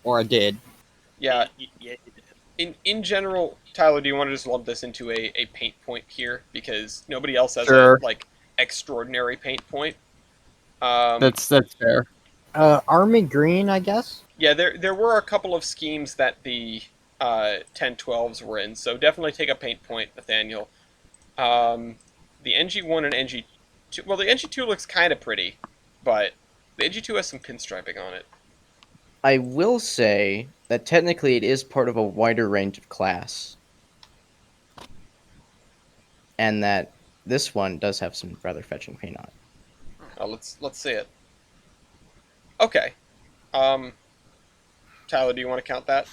Or I did. Yeah. Yeah. In general, Tyler, do you want to just lump this into a paint point here? Because nobody else has Sure. a, extraordinary paint point. That's fair. Army green, I guess. Yeah, there were a couple of schemes that the 1012s were in, so definitely take a paint point, Nathaniel. The NG1 and NG2... Well, the NG2 looks kind of pretty, but the NG2 has some pinstriping on it. I will say that technically it is part of a wider range of class. And that this one does have some rather fetching paint on it. Oh, let's see it. Okay. Tyler, do you want to count that?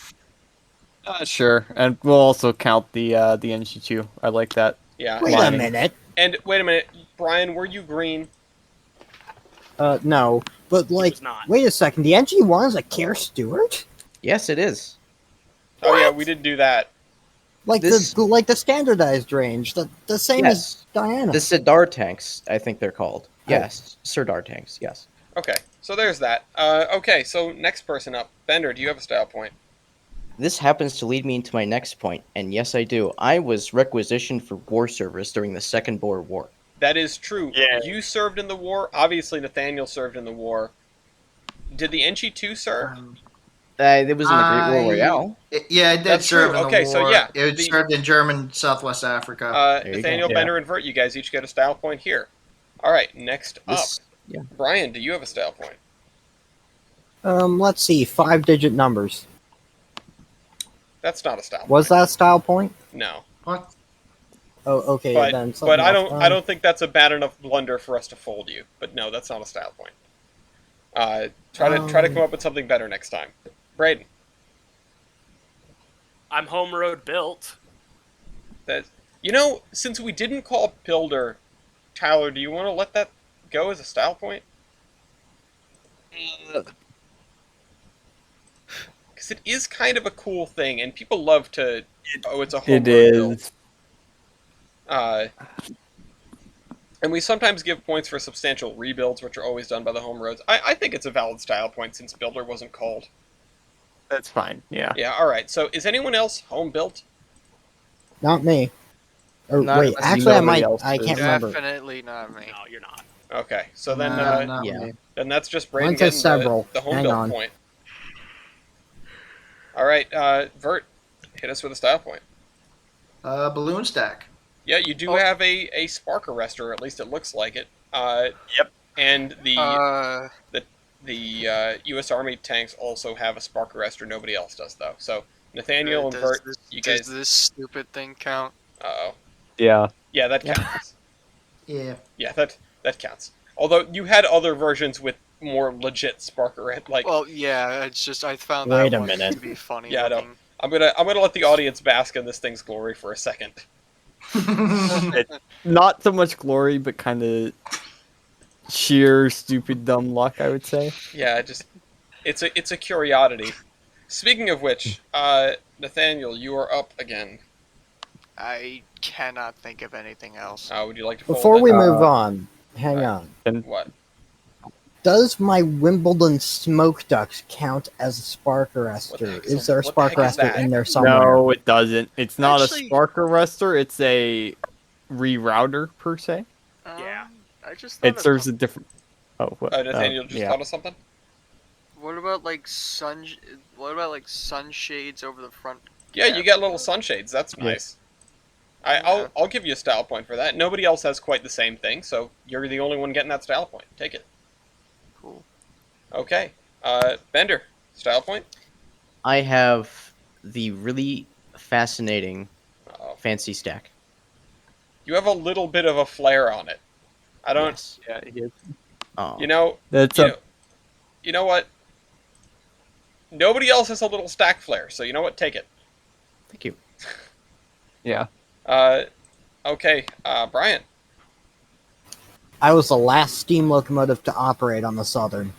Sure, and we'll also count the NG2. I like that. Yeah. Wait a Lining. minute. And wait a minute, Brian, were you green? No, but was not. wait a second. The NG1 is a Care Stewart? Yes, it is. Oh yeah, we did do that. Like This- the standardized range, the same as Yes. Diana. The Siddar tanks, I think they're called. Yes, Sirdar tanks, yes. Okay, so there's that. Okay, so next person up. Bender, do you have a style point? This happens to lead me into my next point, and yes, I do. I was requisitioned for war service during the Second Boer War. That is true. Yeah. You served in the war. Obviously, Nathaniel served in the war. Did the NG2 serve? It was in the Great War I- Royale. Yeah, it did That's serve true. in the Okay, war. so yeah, It the- served in German Southwest Africa. There you Nathaniel, go. Bender, and Vert, you guys each get a style point here. All right, next This- up. yeah. Brian, do you have a style point? Let's see, 5-digit numbers. That's not a style Was point. that style point? No. What? Oh, okay. But, then but something I else. don't think that's a bad enough blunder for us to fold you. But no, that's not a style point. Try to come up with something better next time. Braden, I'm home road built. that since we didn't call Builder, Tyler, do you want to let that go as a style point? Because it is kind of a cool thing, and people love to. Oh, it's a home It build. is. And we sometimes give points for substantial rebuilds, which are always done by the home roads. I think it's a valid style point since Builder wasn't called. That's fine. Yeah. Yeah, alright. So is anyone else home built? Not me. Or Not wait, unless actually, I nobody might. else I is. can't remember. Definitely not me. No, you're not. Okay, so then Nah, not Yeah. me. then that's just Mine Brayden says getting several. the home Hang built on. point. Alright, Vert, hit us with a style point. Balloon stack. Yeah, you do Oh. have a spark arrestor, or at least it looks like it. Yep. And Uh, the U.S. Army tanks also have a spark arrestor. Nobody else does, though. So Nathaniel and does Vert, this, you does guys. this stupid thing count? Uh-oh. Yeah. Yeah, that Yeah. counts. Yeah. Yeah, that counts. Although you had other versions with more legit spark arrest, like Well, yeah, it's just I found Wait that a one minute. to be funny Yeah, I know. looking. I'm gonna let the audience bask in this thing's glory for a second. Not so much glory, but kind of sheer stupid dumb luck, I would say. Yeah, it's a curiosity. Speaking of which, Nathaniel, you are up again. I cannot think of anything else. Would you like to fold Before it? we move on, hang on. And What? Does my Wimbledon smoke duct count as a spark What the arrestor? heck Is there a what the spark heck is arrestor that? in there somewhere? no, it doesn't. It's not Actually- a spark arrestor. It's a rerouter per se. Yeah. I just thought It of serves a something. different. Oh, what? Nathaniel just yeah. thought of something. What about like sunshades over the front? Yeah, you get little sunshades. That's Yeah. nice. I'll give you a style point for that. Nobody else has quite the same thing, so you're the only one getting that style point. Take it. Cool. Okay. Bender, style point. I have the really fascinating Uh-oh. fancy stack. You have a little bit of a flare on it. I don't. Yes. Yeah, it is. Oh. You know. That's You a know, you know what? Nobody else has a little stack flare, so you know what? Take it. Thank you. yeah. Okay. Brian. I was the last steam locomotive to operate on the Southern.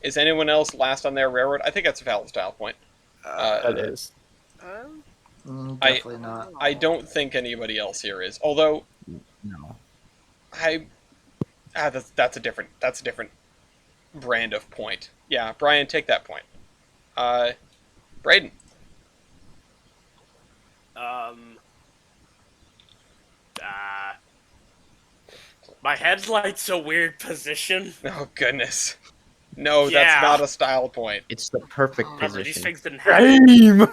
Is anyone else last on their railroad? I think that's a valid style point. That is. Definitely not. I don't think anybody else here is. Although No. that's a different brand of point. Yeah, Brian, take that point. Brayden. My headlight's a weird position. Oh goodness. No, Yeah. that's not a style point. It's the perfect Remember, these position. things didn't have. Game.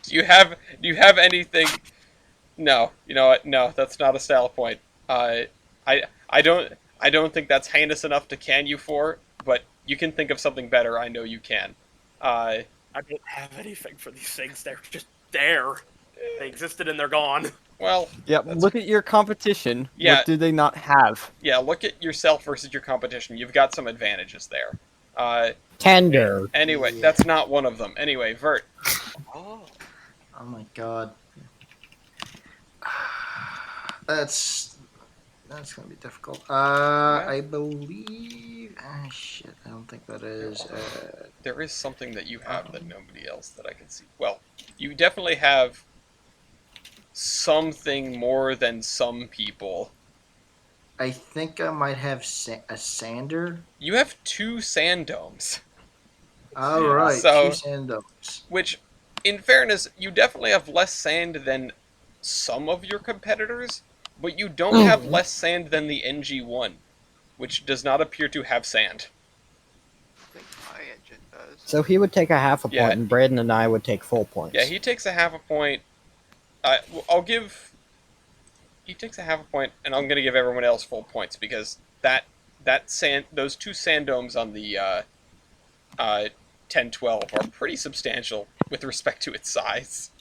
Do you have anything? No, you know what? No, that's not a style point. I don't think that's heinous enough to can you for, but you can think of something better. I know you can. I don't have anything for these things. They're just there. They existed and they're gone. Well, Yeah, That's- look at your competition. Yeah. What do they not have? yeah. Look at yourself versus your competition. You've got some advantages there. Tender. Anyway, Yeah. that's not one of them. Anyway, Vert. Oh. Oh my god. That's gonna be difficult. I believe. Shit. I don't think that is. There is something that you have that nobody else that I can see. Well, you definitely have something more than some people. I think I might have a sander. You have 2 sand domes, All right, So- 2 sand domes. which, in fairness, you definitely have less sand than some of your competitors, but you don't have less sand than the NG1, which does not appear to have sand. I think my engine does. So he would take a half a point, Yeah. and Braden and I would take full points. Yeah, he takes a half a point. He takes a half a point, and I'm gonna give everyone else full points because those 2 sand domes on the 1012 are pretty substantial with respect to its size.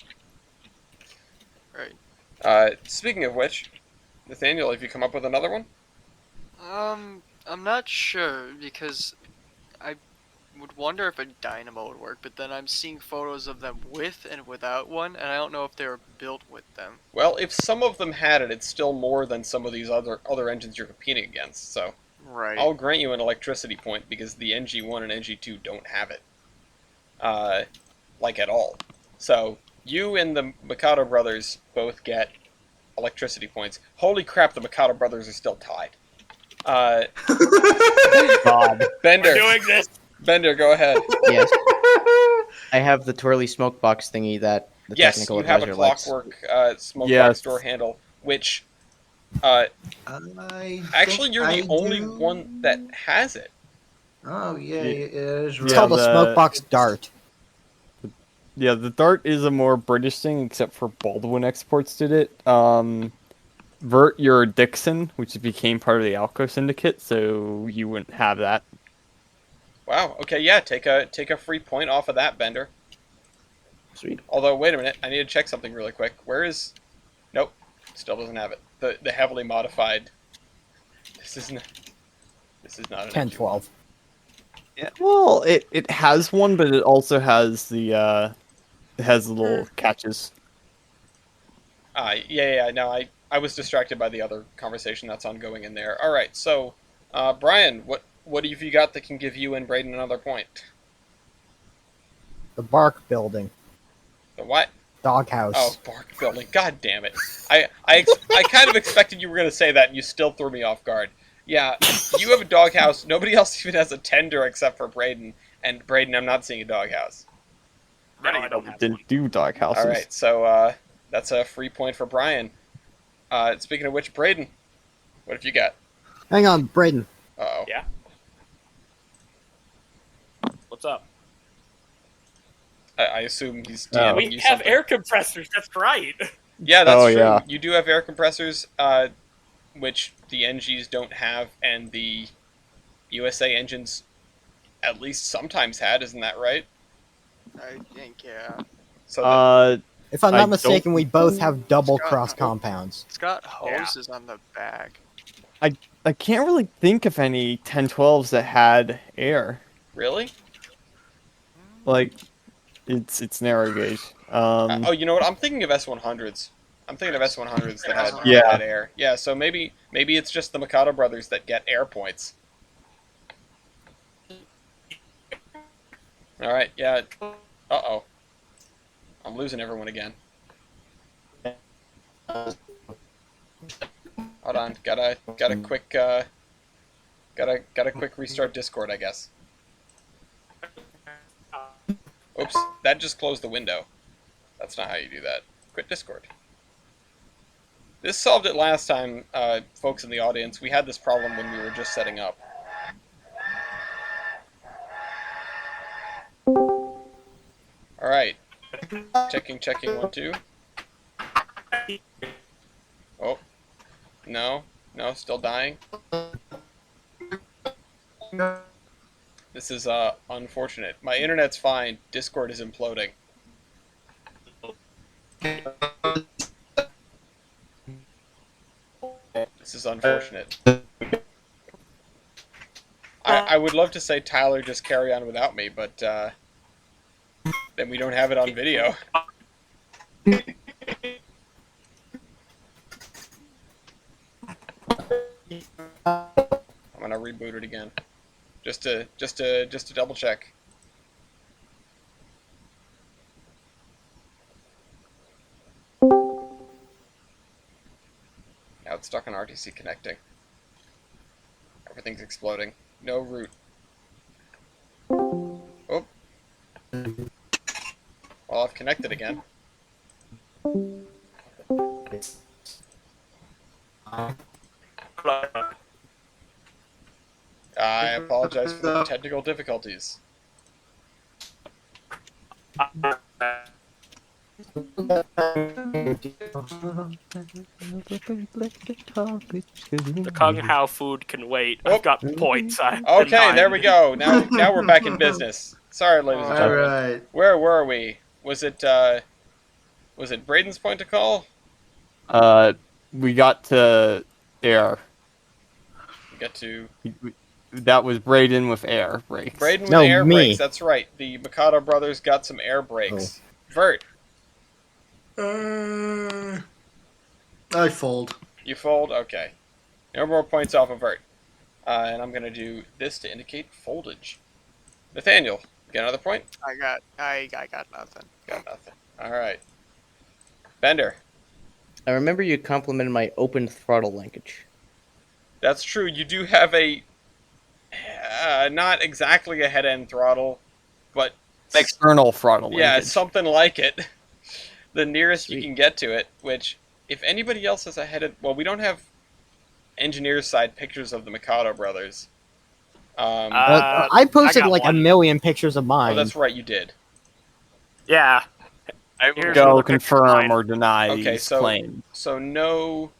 Right. Speaking of which, Nathaniel, have you come up with another one? I'm not sure because I would wonder if a dynamo would work, but then I'm seeing photos of them with and without one, and I don't know if they were built with them. Well, if some of them had it, it's still more than some of these other engines you're competing against. So Right. I'll grant you an electricity point because the NG1 and NG2 don't have it, like at all. So you and the Mikado brothers both get electricity points. Holy crap, the Mikado brothers are still tied. God. Bender, We're doing this. Bender, go ahead. Yes. I have the twirly smoke box thingy that the Yes, technical you have a advisor likes. clockwork smoke Yes. box door handle, which actually you're the only one that has it. Oh yeah, Ye- it is It's right. Yeah, called a the- smokebox dart. Yeah, the Dart is a more British thing, except for Baldwin Exports did it. Vert, you're a Dixon, which became part of the Alco Syndicate, so you wouldn't have that. Wow. Okay, yeah, take a free point off of that, Bender. Sweet. Although, wait a minute, I need to check something really quick. Where is? Nope, still doesn't have it. The heavily modified. This is not. This is not an 10, engine 12. Yeah, well, it has one, but it also has the it has little catches. Yeah. No, I was distracted by the other conversation that's ongoing in there. All right, so, Brian, what have you got that can give you and Braden another point? The bark building. The what? Doghouse. Oh, bark building. God damn it! I kind of expected you were gonna say that, and you still threw me off guard. Yeah, you have a doghouse. Nobody else even has a tender except for Braden. And Braden, I'm not seeing a doghouse. No, I don't have Didn't one. do dog houses. All right, so that's a free point for Brian. Speaking of which, Braden, what have you got? Hang on, Braden. Uh-oh. Yeah. What's up? I assume he's Oh. DMing We you have something. air compressors. That's right. Yeah, that's Oh, true. yeah. You do have air compressors, which the NGs don't have, and the USA engines at least sometimes had. Isn't that right? I think, yeah. So If I'm I not don't- mistaken, we both have double Scott, cross oh. compounds. It's got Yeah. hoses on the back. I can't really think of any 1012s that had air. really? Like, it's narrow gauge. Oh, you know what? I'm thinking of S100s. I'm thinking of S100s that had, Yeah. that had air. Yeah, so maybe it's just the Mikado brothers that get air points. All right. Yeah. Uh-oh. I'm losing everyone again. Hold on. Gotta quick gotta quick restart Discord, I guess. Oops, that just closed the window. That's not how you do that. Quit Discord. This solved it last time, folks in the audience. We had this problem when we were just setting up. Alright. Checking, 1, 2. Oh. No, still dying. This is, unfortunate. My internet's fine. Discord is imploding. This is unfortunate. I would love to say Tyler, just carry on without me, but, then we don't have it on video. I'm gonna reboot it again, just to double check. Now it's stuck on RTC connecting. Everything's exploding. No root. Oh. Well, I've connected again. I apologize for the technical difficulties. The Kung Hao food can wait. Oh. I've got points. Okay, there we go. Now we're back in business. Sorry, ladies and All gentlemen. right. Where were we? Was it Braden's point to call? We got to air. We got to That was Braden with air brakes. Braden with No, air me. brakes. That's right. The Mikado brothers got some air brakes. Vert, I fold. you fold. Okay. No more points off of Vert. And I'm gonna do this to indicate foldage. Nathaniel, you got another point? I got nothing. Got nothing. All right. Bender. I remember you complimented my open throttle linkage. That's true. You do have a not exactly a head-end throttle, but External throttle yeah, linkage. something like it. The nearest you Sweet. can get to it. Which, if anybody else has a headed, well, we don't have engineers' side pictures of the Mikado brothers. I I posted got like a one. million pictures of Oh, mine. that's right, you did. Yeah. I Here's Go another picture of confirm mine. or deny Okay, these so claims. so no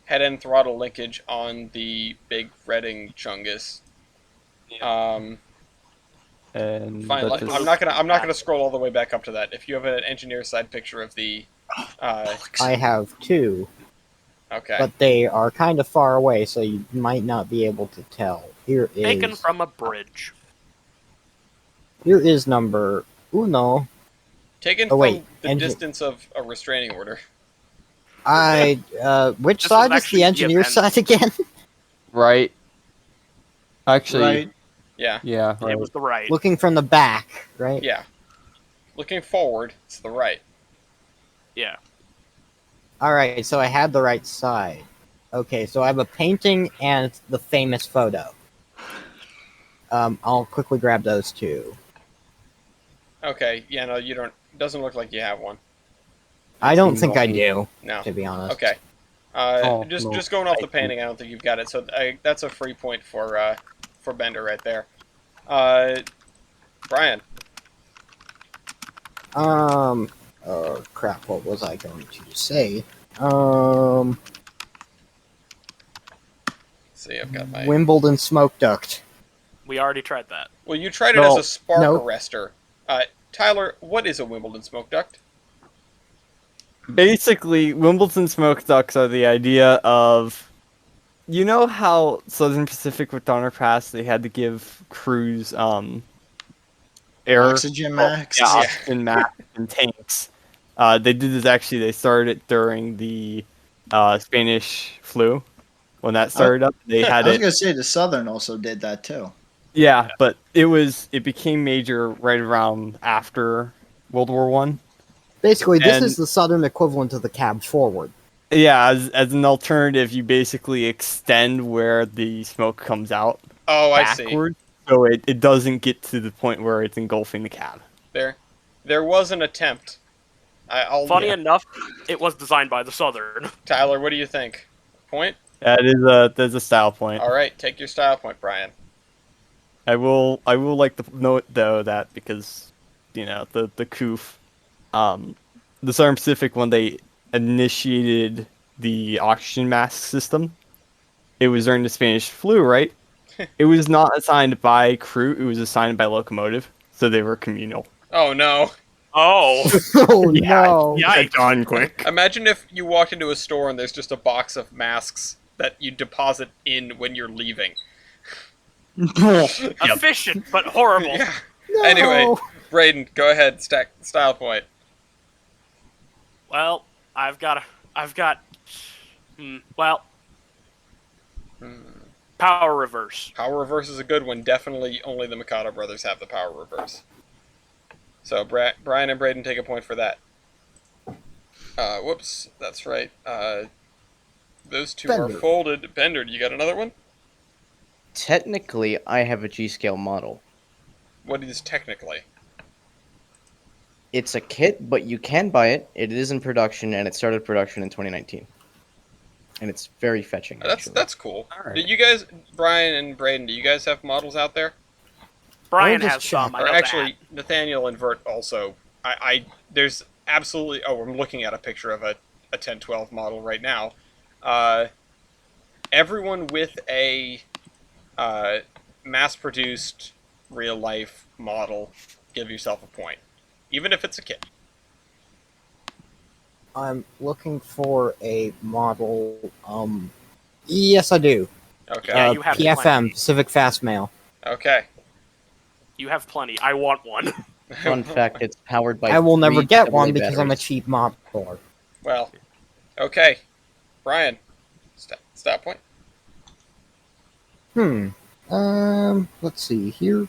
head-end throttle linkage on the big Redding Chungus. And Fine. that I'm not gonna scroll all the way back up to that. If you have an engineer side picture of the, I have two, okay, but they are kind of far away, so you might not be able to tell. Taken from a bridge. Here is number uno. taken Oh, from wait, the distance of a restraining order. Which This side was is actually the the engineer event. side again? Right. Actually, Right. Yeah, yeah. It was the right. Looking from the back, right? yeah. Looking forward, it's the right. Yeah. Alright, so I had the right side. Okay, so I have a painting and the famous photo. I'll quickly grab those two. Okay, yeah, no, you don't. Doesn't look like you have one. I don't think I do, No. to be honest. Okay. Oh, just no. just going off the I see. painting, I don't think you've got it. So that's a free point for Bender right there. Brian. Oh crap, what was I going to say? See, I've got my. Wimbledon smoke duct. We already tried that. Well, you tried it No. as a spark No. arrestor. Tyler, what is a Wimbledon smoke duct? Basically, Wimbledon smoke ducts are the idea of, you know how Southern Pacific with Donner Pass they had to give crews air Oxygen masks. yeah, Yeah. oxygen masks and tanks. They did this actually. They started it during the Spanish flu when that started up. They had I was it. gonna say the Southern also did that too. Yeah, but it became major right around after World War One. Basically, this And- is the southern equivalent of the cab forward. Yeah, as an alternative, you basically extend where the smoke comes out Oh, I see. backward, so it doesn't get to the point where it's engulfing the cab. There was an attempt. I'll. Funny enough, it was designed by the Southern. Tyler, what do you think? Point. That's a style point. All right, take your style point, Brian. I will like to note though that because the COOF, the Southern Pacific when they initiated the oxygen mask system, it was during the Spanish flu, right? It was not assigned by crew; it was assigned by Locomotive, so they were communal. Oh no! Oh, Oh Yeah, no! yikes. Done quick. Imagine if you walked into a store and there's just a box of masks that you deposit in when you're leaving. Efficient, but horrible. Yeah. No! Anyway, Braden, go ahead. Style point. Well, I've got. Well, power reverse. Power reverse is a good one. Definitely, only the Mikado brothers have the power reverse. So Brian and Braden take a point for that. Whoops, that's right. Those two are Bender. folded. Bender, you got another one? Technically, I have a G-scale model. What is technically? It's a kit, but you can buy it. It is in production, and it started production in 2019. And it's very fetching. Actually. That's cool. Alright. Do you guys, Brian and Braden, do you guys have models out there? Brian just has some. check. I Or know actually, Nathaniel and Vert also. There's absolutely. Oh, I'm looking at a picture of a 1012 model right now. Everyone with a mass-produced real-life model, give yourself a point, even if it's a kit. I'm looking for a model. Yes, I do. Okay. Yeah, you have PFM, plenty. Pacific Fast Mail. Okay. You have plenty. I want one. Fun fact: it's powered by. I will never 3 get AA one because I'm a batteries. cheap modeler. Well, okay. Brian, stop point. Let's see here.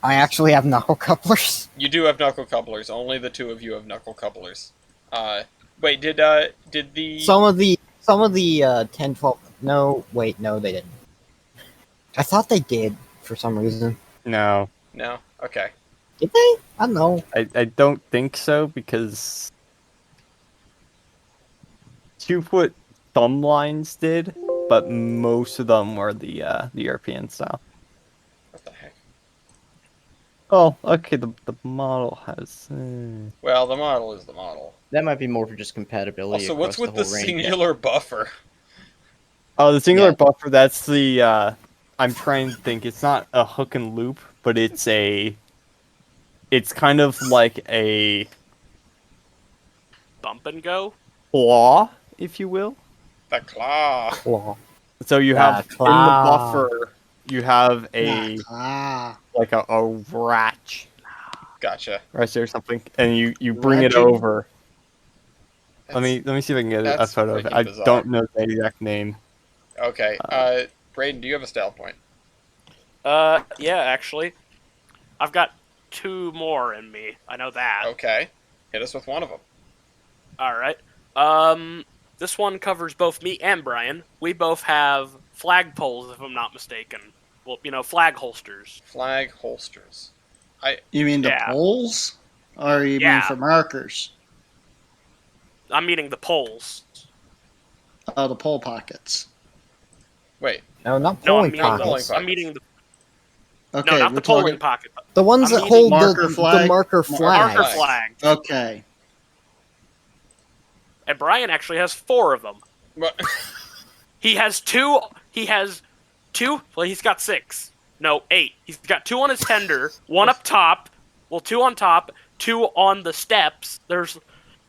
I actually have knuckle couplers. You do have knuckle couplers. Only the two of you have knuckle couplers. Wait, did the Some of the 10, 12. No, wait, no, they didn't. I thought they did for some reason. No, no? Okay. Did they? I don't know. I don't think so because 2-foot thumb lines did, but most of them were the European style. What the heck? Oh, okay. The model has. Well, the model is the model. That might be more for just compatibility Also, what's across the with the whole range. singular buffer? Oh, the singular Yeah. buffer. That's the. I'm trying to think. It's not a hook and loop, but it's a. It's kind of like a Bump and go. claw, if you will. The claw. Claw. So you The have in the claw. buffer, you have a like a ratch Gotcha. or something, and you bring it Ratchet? over. Let me see if I can get a that's photo of it. freaking I bizarre. don't know the exact name. Okay. Braden, do you have a style point? Yeah, actually, I've got 2 more in me. I know that. Okay. Hit us with one of them. All right. This one covers both me and Brian. We both have flag poles, if I'm not mistaken. Well, flag holsters. Flag holsters. You mean the Yeah. poles? Or you mean Yeah. for markers? I'm meaning the poles. Oh, the pole pockets. Wait. No, not No, I'm polling meaning not the, polling pockets. I'm meaning the Okay, no, not we're the polling talking pocket. The ones I'm that meaning hold marker the flag? marker Marker flags. Marker flag. Okay. And Brian actually has 4 of them. What? He has 2. He has 2. Well, he's got 6. No, 8. He's got 2 on his tender, 1 up top. Well, 2 on top, 2 on the steps. There's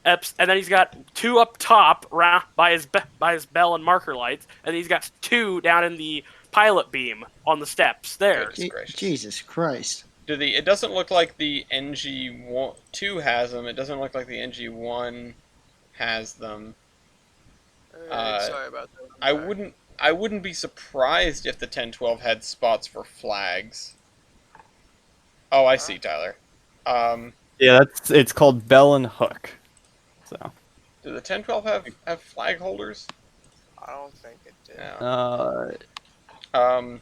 and then he's got 2 up top by his bell and marker lights, and then he's got 2 down in the pilot beam on the steps there. Goodness gracious. Jesus Christ. It doesn't look like the NG2 has them. It doesn't look like the NG1 has them. Sorry about that. I wouldn't be surprised if the 1012 had spots for flags. Oh, I see, Tyler. Yeah, it's called bell and hook. So. Do the 1012 have flag holders? I don't think it did. No. I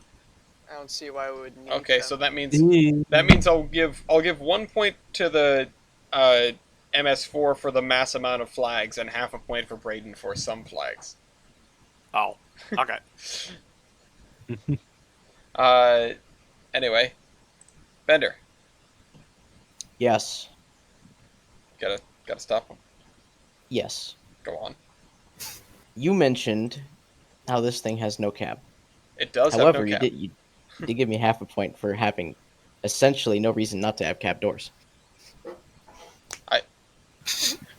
don't see why we would need Okay, them. so that means I'll give 1 point to the MS4 for the mass amount of flags and half a point for Braden for some flags. Oh, okay. Anyway, Bender, Yes. gotta stop him. Yes. Go on. You mentioned how this thing has no cab. It does However, have no cap. you did give me half a point for having essentially no reason not to have cab doors.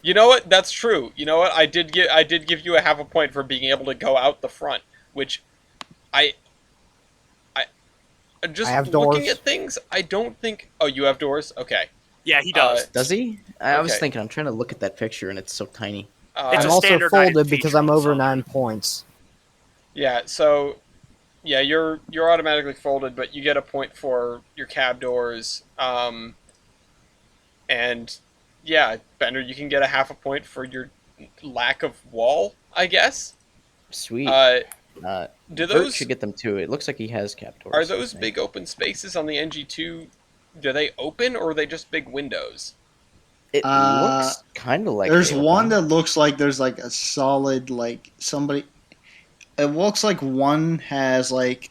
You know what? That's true. You know what? I did give you a half a point for being able to go out the front, which I just I have looking doors. at things. I don't think. Oh, you have doors. Okay. Yeah, he does. Does he? I was Okay. thinking. I'm trying to look at that picture, and it's so tiny. It's I'm a also standardized folded because feature I'm on over some. 9 points. Yeah. So, yeah, you're automatically folded, but you get a point for your cab doors. And yeah, Bender, you can get a half a point for your lack of wall, I guess. Sweet. Do Bert those should get them too. It looks like he has cab doors. are those big open spaces on the NG2? Do they open or are they just big windows? It looks kind of like There's they one open. that looks like there's like a solid like somebody. It looks like one has like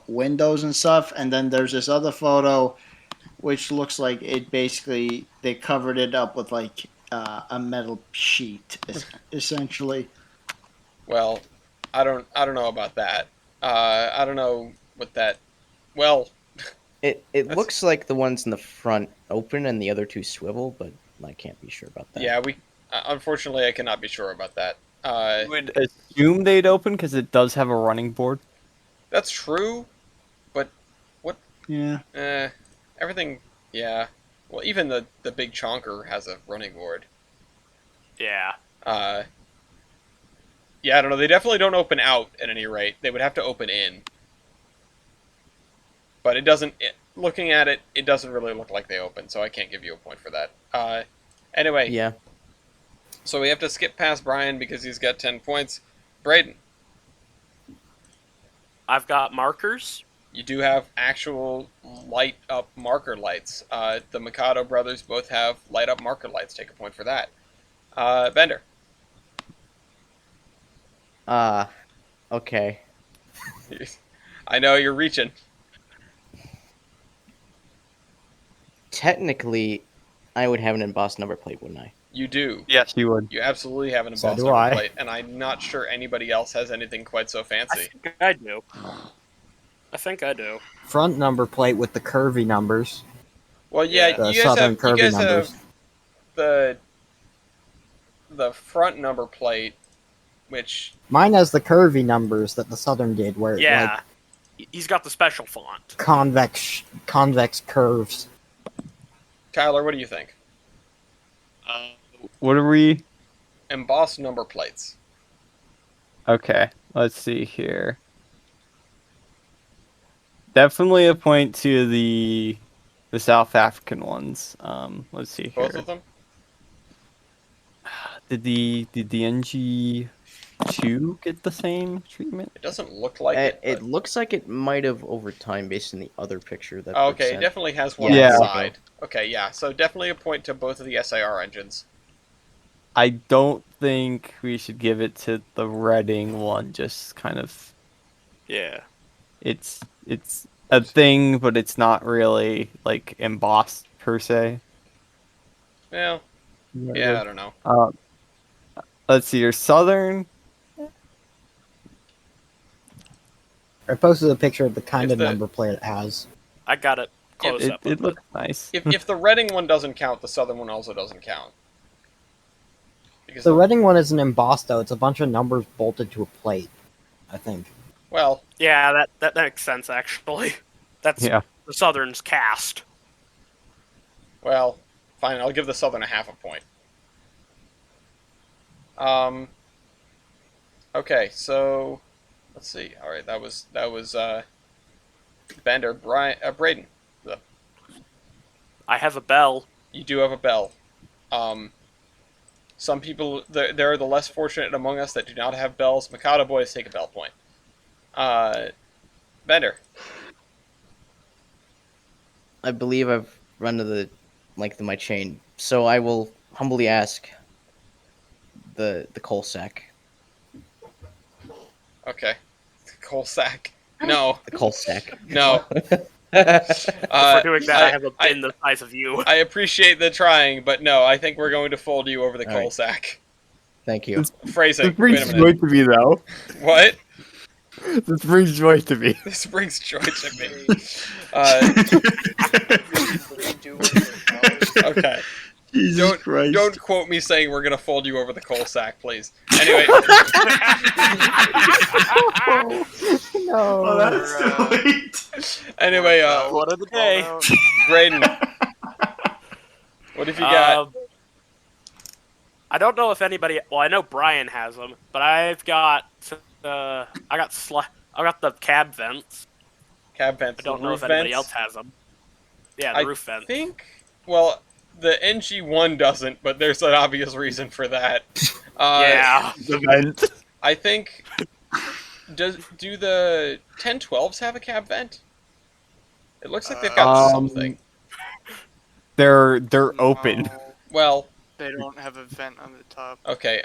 windows and stuff, and then there's this other photo, which looks like it basically they covered it up with like a metal sheet, essentially. Well, I don't know about that. I don't know what that. Well, It That's- looks like the ones in the front open and the other two swivel, but I can't be sure about that. yeah, we unfortunately I cannot be sure about that. I would assume they'd open because it does have a running board. That's true, but Yeah. everything. Yeah, well, even the big chonker has a running board. Yeah. Yeah, I don't know. They definitely don't open out at any rate. They would have to open in. But it doesn't. Looking at it, it doesn't really look like they open, so I can't give you a point for that. Anyway, Yeah. So we have to skip past Brian because he's got 10 points. Braden, I've got markers. you do have actual light up marker lights. The Mikado brothers both have light up marker lights. Take a point for that. Bender. Okay. I know you're reaching. Technically, I would have an embossed number plate, wouldn't I? You do. Yes, you would. You absolutely have an So embossed do number I. plate, and I'm not sure anybody else has anything quite so I fancy. think I do. I think I do. Front number plate with the curvy numbers. Well, yeah, Yeah. The you guys southern have curvy numbers. the front number plate, which Mine has the curvy numbers that the southern did, where it, Yeah. He's got the special font. convex curves. Tyler, what do you think? What are we? Embossed number plates. Okay, let's see here. Definitely a point to the South African ones. Let's see here. Both of them. Did the NG2 get the same treatment? It doesn't look like It but- looks like it might have over time based on the other picture that. Oh, Brooke okay, it sent. definitely has one Yeah. on the side. Okay, yeah, so definitely a point to both of the SIR engines. I don't think we should give it to the Reading one. Just kind of, Yeah. it's a thing, but it's not really like embossed per se. Well, yeah, I don't know. Let's see. Your Southern. I posted a picture of the kind If of the- number plate it has. I got it close It, up. it looks nice. If the Reading one doesn't count, the Southern one also doesn't count. Because The Reading one isn't embossed though; it's a bunch of numbers bolted to a plate. I think. well, Yeah, that makes sense actually. That's Yeah. the Southern's cast. well, fine. I'll give the Southern a half a point. Okay, so let's see. All right, that was Bender, Braden. I have a bell. You do have a bell. Some people there are the less fortunate among us that do not have bells. Mikado boys take a bell point. Bender. I believe I've run to the length of my chain, so I will humbly ask the coal sack. Okay. Coal sack. No. The coal sack. No. For doing that, I have a bin the size of you. I appreciate the trying, but no, I think we're going to fold you over the All coal right. sack. Thank you. Phrasing. This brings Wait a joy minute. to me, though. What? This brings joy to me. This brings joy to me. Okay. Jesus Christ. Don't quote me saying we're gonna fold you over the coal sack, please. Anyway, No. Oh, that's too late. anyway, What of the day? Braden, what have you got? I don't know if anybody. Well, I know Brian has them, but I've got. I got the cab vents. Cab vents. I don't the know roof if anybody vents? else has them. Yeah, the I roof vents. think. Well, the NG1 doesn't, but there's an obvious reason for that. Yeah. The vent. I think. Do the 1012s have a cab vent? It looks like they've got something. They're open. No, Well, they don't have a vent on the top. okay.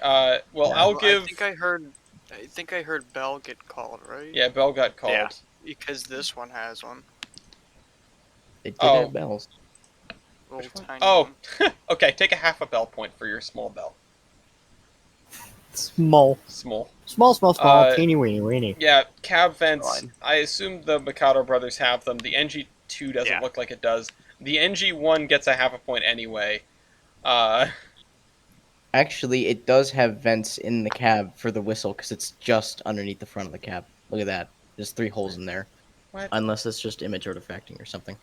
Well, I'll give. I think I heard Bell get called, right? Yeah, Bell got called. Yeah. Because this one has one. It did Oh. have bells. Little tiny Oh, one. okay. Take a half a bell point for your small bell. Small. Small. Teeny weeny weeny. Yeah, cab vents. Fine. I assume the Mikado brothers have them. The NG2 doesn't Yeah. look like it does. The NG1 gets a half a point anyway. Actually, it does have vents in the cab for the whistle because it's just underneath the front of the cab. Look at that. There's 3 holes in there. What? Unless it's just image artifacting or something.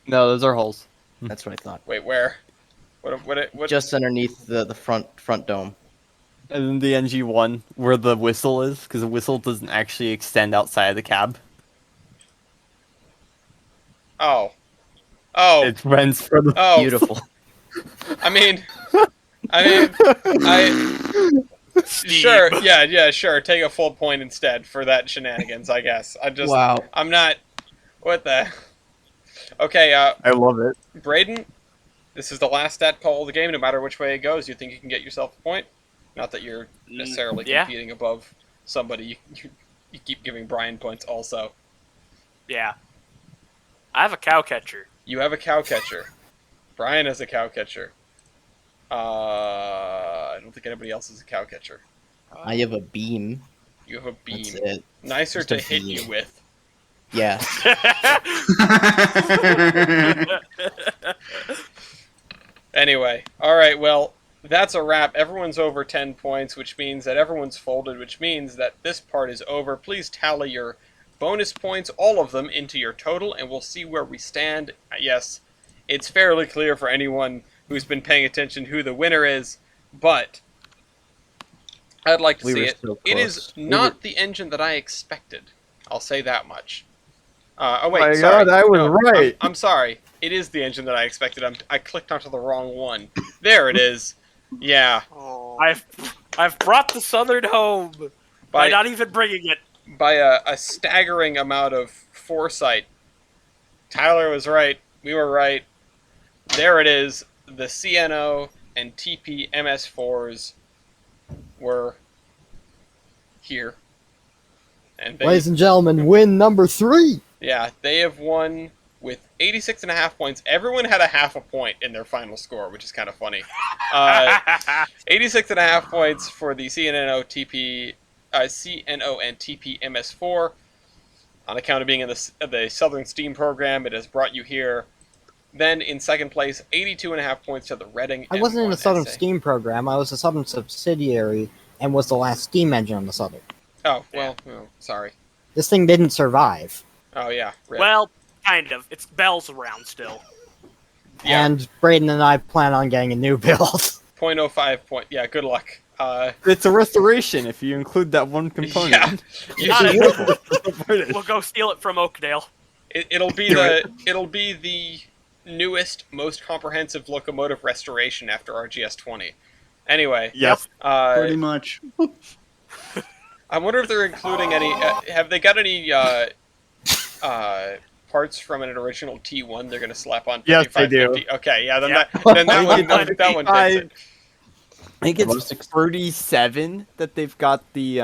No, those are holes. That's what I thought. Wait, where? What? Just underneath the front dome. And then the NG1, where the whistle is, because the whistle doesn't actually extend outside of the cab. Oh. It's vents for the. Oh. Beautiful. I mean, I mean, I Steve. sure, yeah, sure. Take a full point instead for that shenanigans. I guess. Wow. I'm not. What the? Okay, I love it. Braden, this is the last stat call of the game. No matter which way it goes, you think you can get yourself a point? Not that you're necessarily yeah. competing above somebody. You keep giving Brian points also. Yeah. I have a cow catcher. You have a cow catcher. Brian has a cow catcher. I don't think anybody else has a cow catcher. I have a beam. You have a beam. That's it. Nicer Just a to hit beam. you with. Yeah. Anyway, alright, well, that's a wrap. Everyone's over 10 points, which means that everyone's folded, which means that this part is over. Please tally your bonus points, all of them, into your total, and we'll see where we stand. Yes, it's fairly clear for anyone who's been paying attention who the winner is, but I'd like to We see were it. so It is close. not the engine that I expected. I'll say that much. Oh wait, My sorry. God, I was No, right. I'm sorry. It is the engine that I expected. I clicked onto the wrong one. There it is. Yeah. Oh. I've brought the Southern home by By not even bringing it. by a staggering amount of foresight. Tyler was right. We were right. There it is. The CNO and TP MS4s were here. And Ladies and gentlemen, win number 3. yeah, they have won with 86.5 points. Everyone had a half a point in their final score, which is kind of funny. 86.5 points for the CNO and TP MS4. On account of being in the Southern Steam program, it has brought you here. Then in second place, 82.5 points to the Reading. I wasn't in the M1 Southern SA. Steam program. I was a Southern subsidiary and was the last steam engine on the Southern. Oh, well, sorry. This thing didn't survive. Oh, yeah. Rip. Well, kind of. It's Bell's around still. Yeah. And Braden and I plan on getting a new build. 0.05 point. Yeah, good luck. It's a restoration if you include that one component. Yeah. Got it. British. We'll go steal it from Oakdale. It'll be the newest, most comprehensive locomotive restoration after RGS 20. Anyway, Yes. Pretty much. I wonder if they're including any. Have they got any parts from an original T1 they're going to slap on? Yes, they do. 5550? Okay, yeah, then Yep. that one takes it. I think it's 37 that they've got the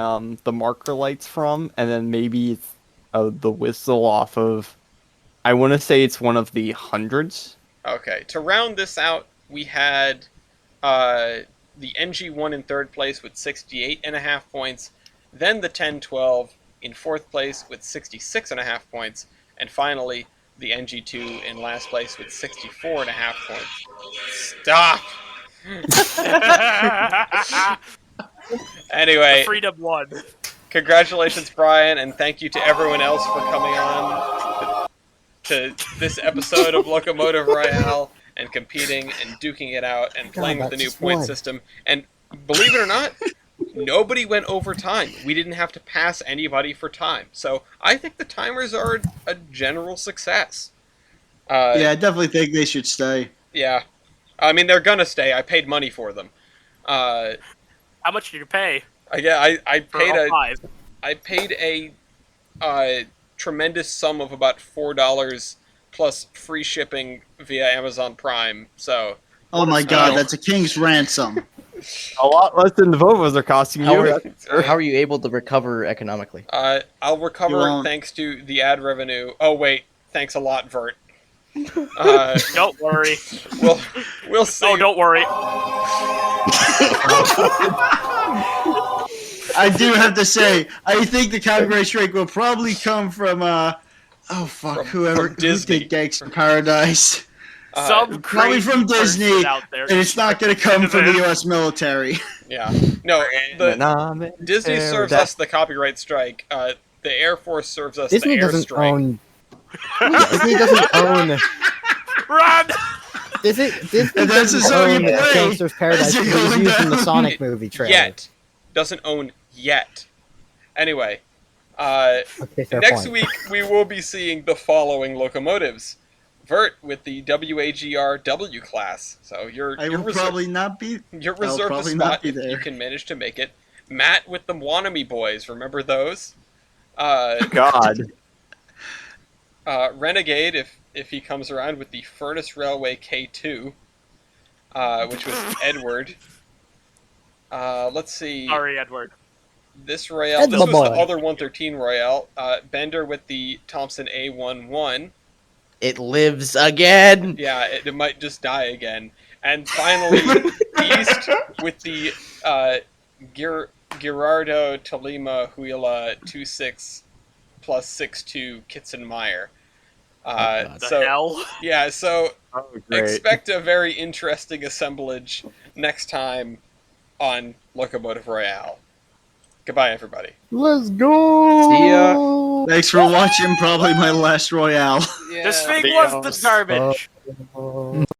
marker lights from, and then maybe it's the whistle off of. I want to say it's one of the hundreds. Okay, to round this out, we had the NG1 in third place with 68.5 points, then the 1012 in fourth place with 66.5 points, and finally the NG2 in last place with 64.5 points. Stop! Anyway, Freedom won. congratulations, Brian, and thank you to everyone else for coming on to this episode of Locomotive Royale and competing and duking it out and playing with the new that's point blood. system. And believe it or not, nobody went over time. We didn't have to pass anybody for time. So I think the timers are a general success. Yeah, I definitely think they should stay. Yeah. I mean, they're gonna stay. I paid money for them. How much did you pay I for paid all 5? I paid a tremendous sum of about $4 plus free shipping via Amazon Prime. So Oh my Oh. god, that's a king's ransom. A lot less than the Vovos are costing How you. How are you able to recover economically? I'll recover You won't. thanks to the ad revenue. Oh wait, thanks a lot, Vert. Don't worry. We'll see. Oh, don't worry. I do have to say, I think the copyright strike will probably come from From whoever who Disney. did Gangster Paradise. Some Probably crazy from person Disney, out there. And it's not going to come from the U.S. military. Yeah. No, the Disney serves us the copyright strike. The Air Force serves us Disney the air doesn't strike. own. Disney doesn't own. Run! Disney And that's doesn't the song you own play Gangster's Paradise. as It you're was going used in the down. Sonic movie trailer. Yet. Doesn't own yet. Anyway, Okay, fair next point. week we will be seeing the following locomotives. Vert with the WAGR W class. So I will probably not be. you're I'll reserved a probably not spot be if you there. can manage to make it. Matt with the Wannabe Boys. Remember those? Uh, God. Renegade if he comes around with the Furnace Railway K2, which was Edward. Let's see. Sorry, Edward. This Royale. Ed This the was the boy. other 113 Royale. Bender with the Thompson A11. It lives again. Yeah, it might just die again. And finally, East with the Girardo Tolima Huila 26 plus 62 Kitzenmeyer. God. The So hell? yeah, so Oh, great. expect a very interesting assemblage next time on Locomotive Royale. Goodbye, everybody. Let's go. See ya. Thanks for watching. Probably my last Royale. Yeah. This thing The was house. the garbage.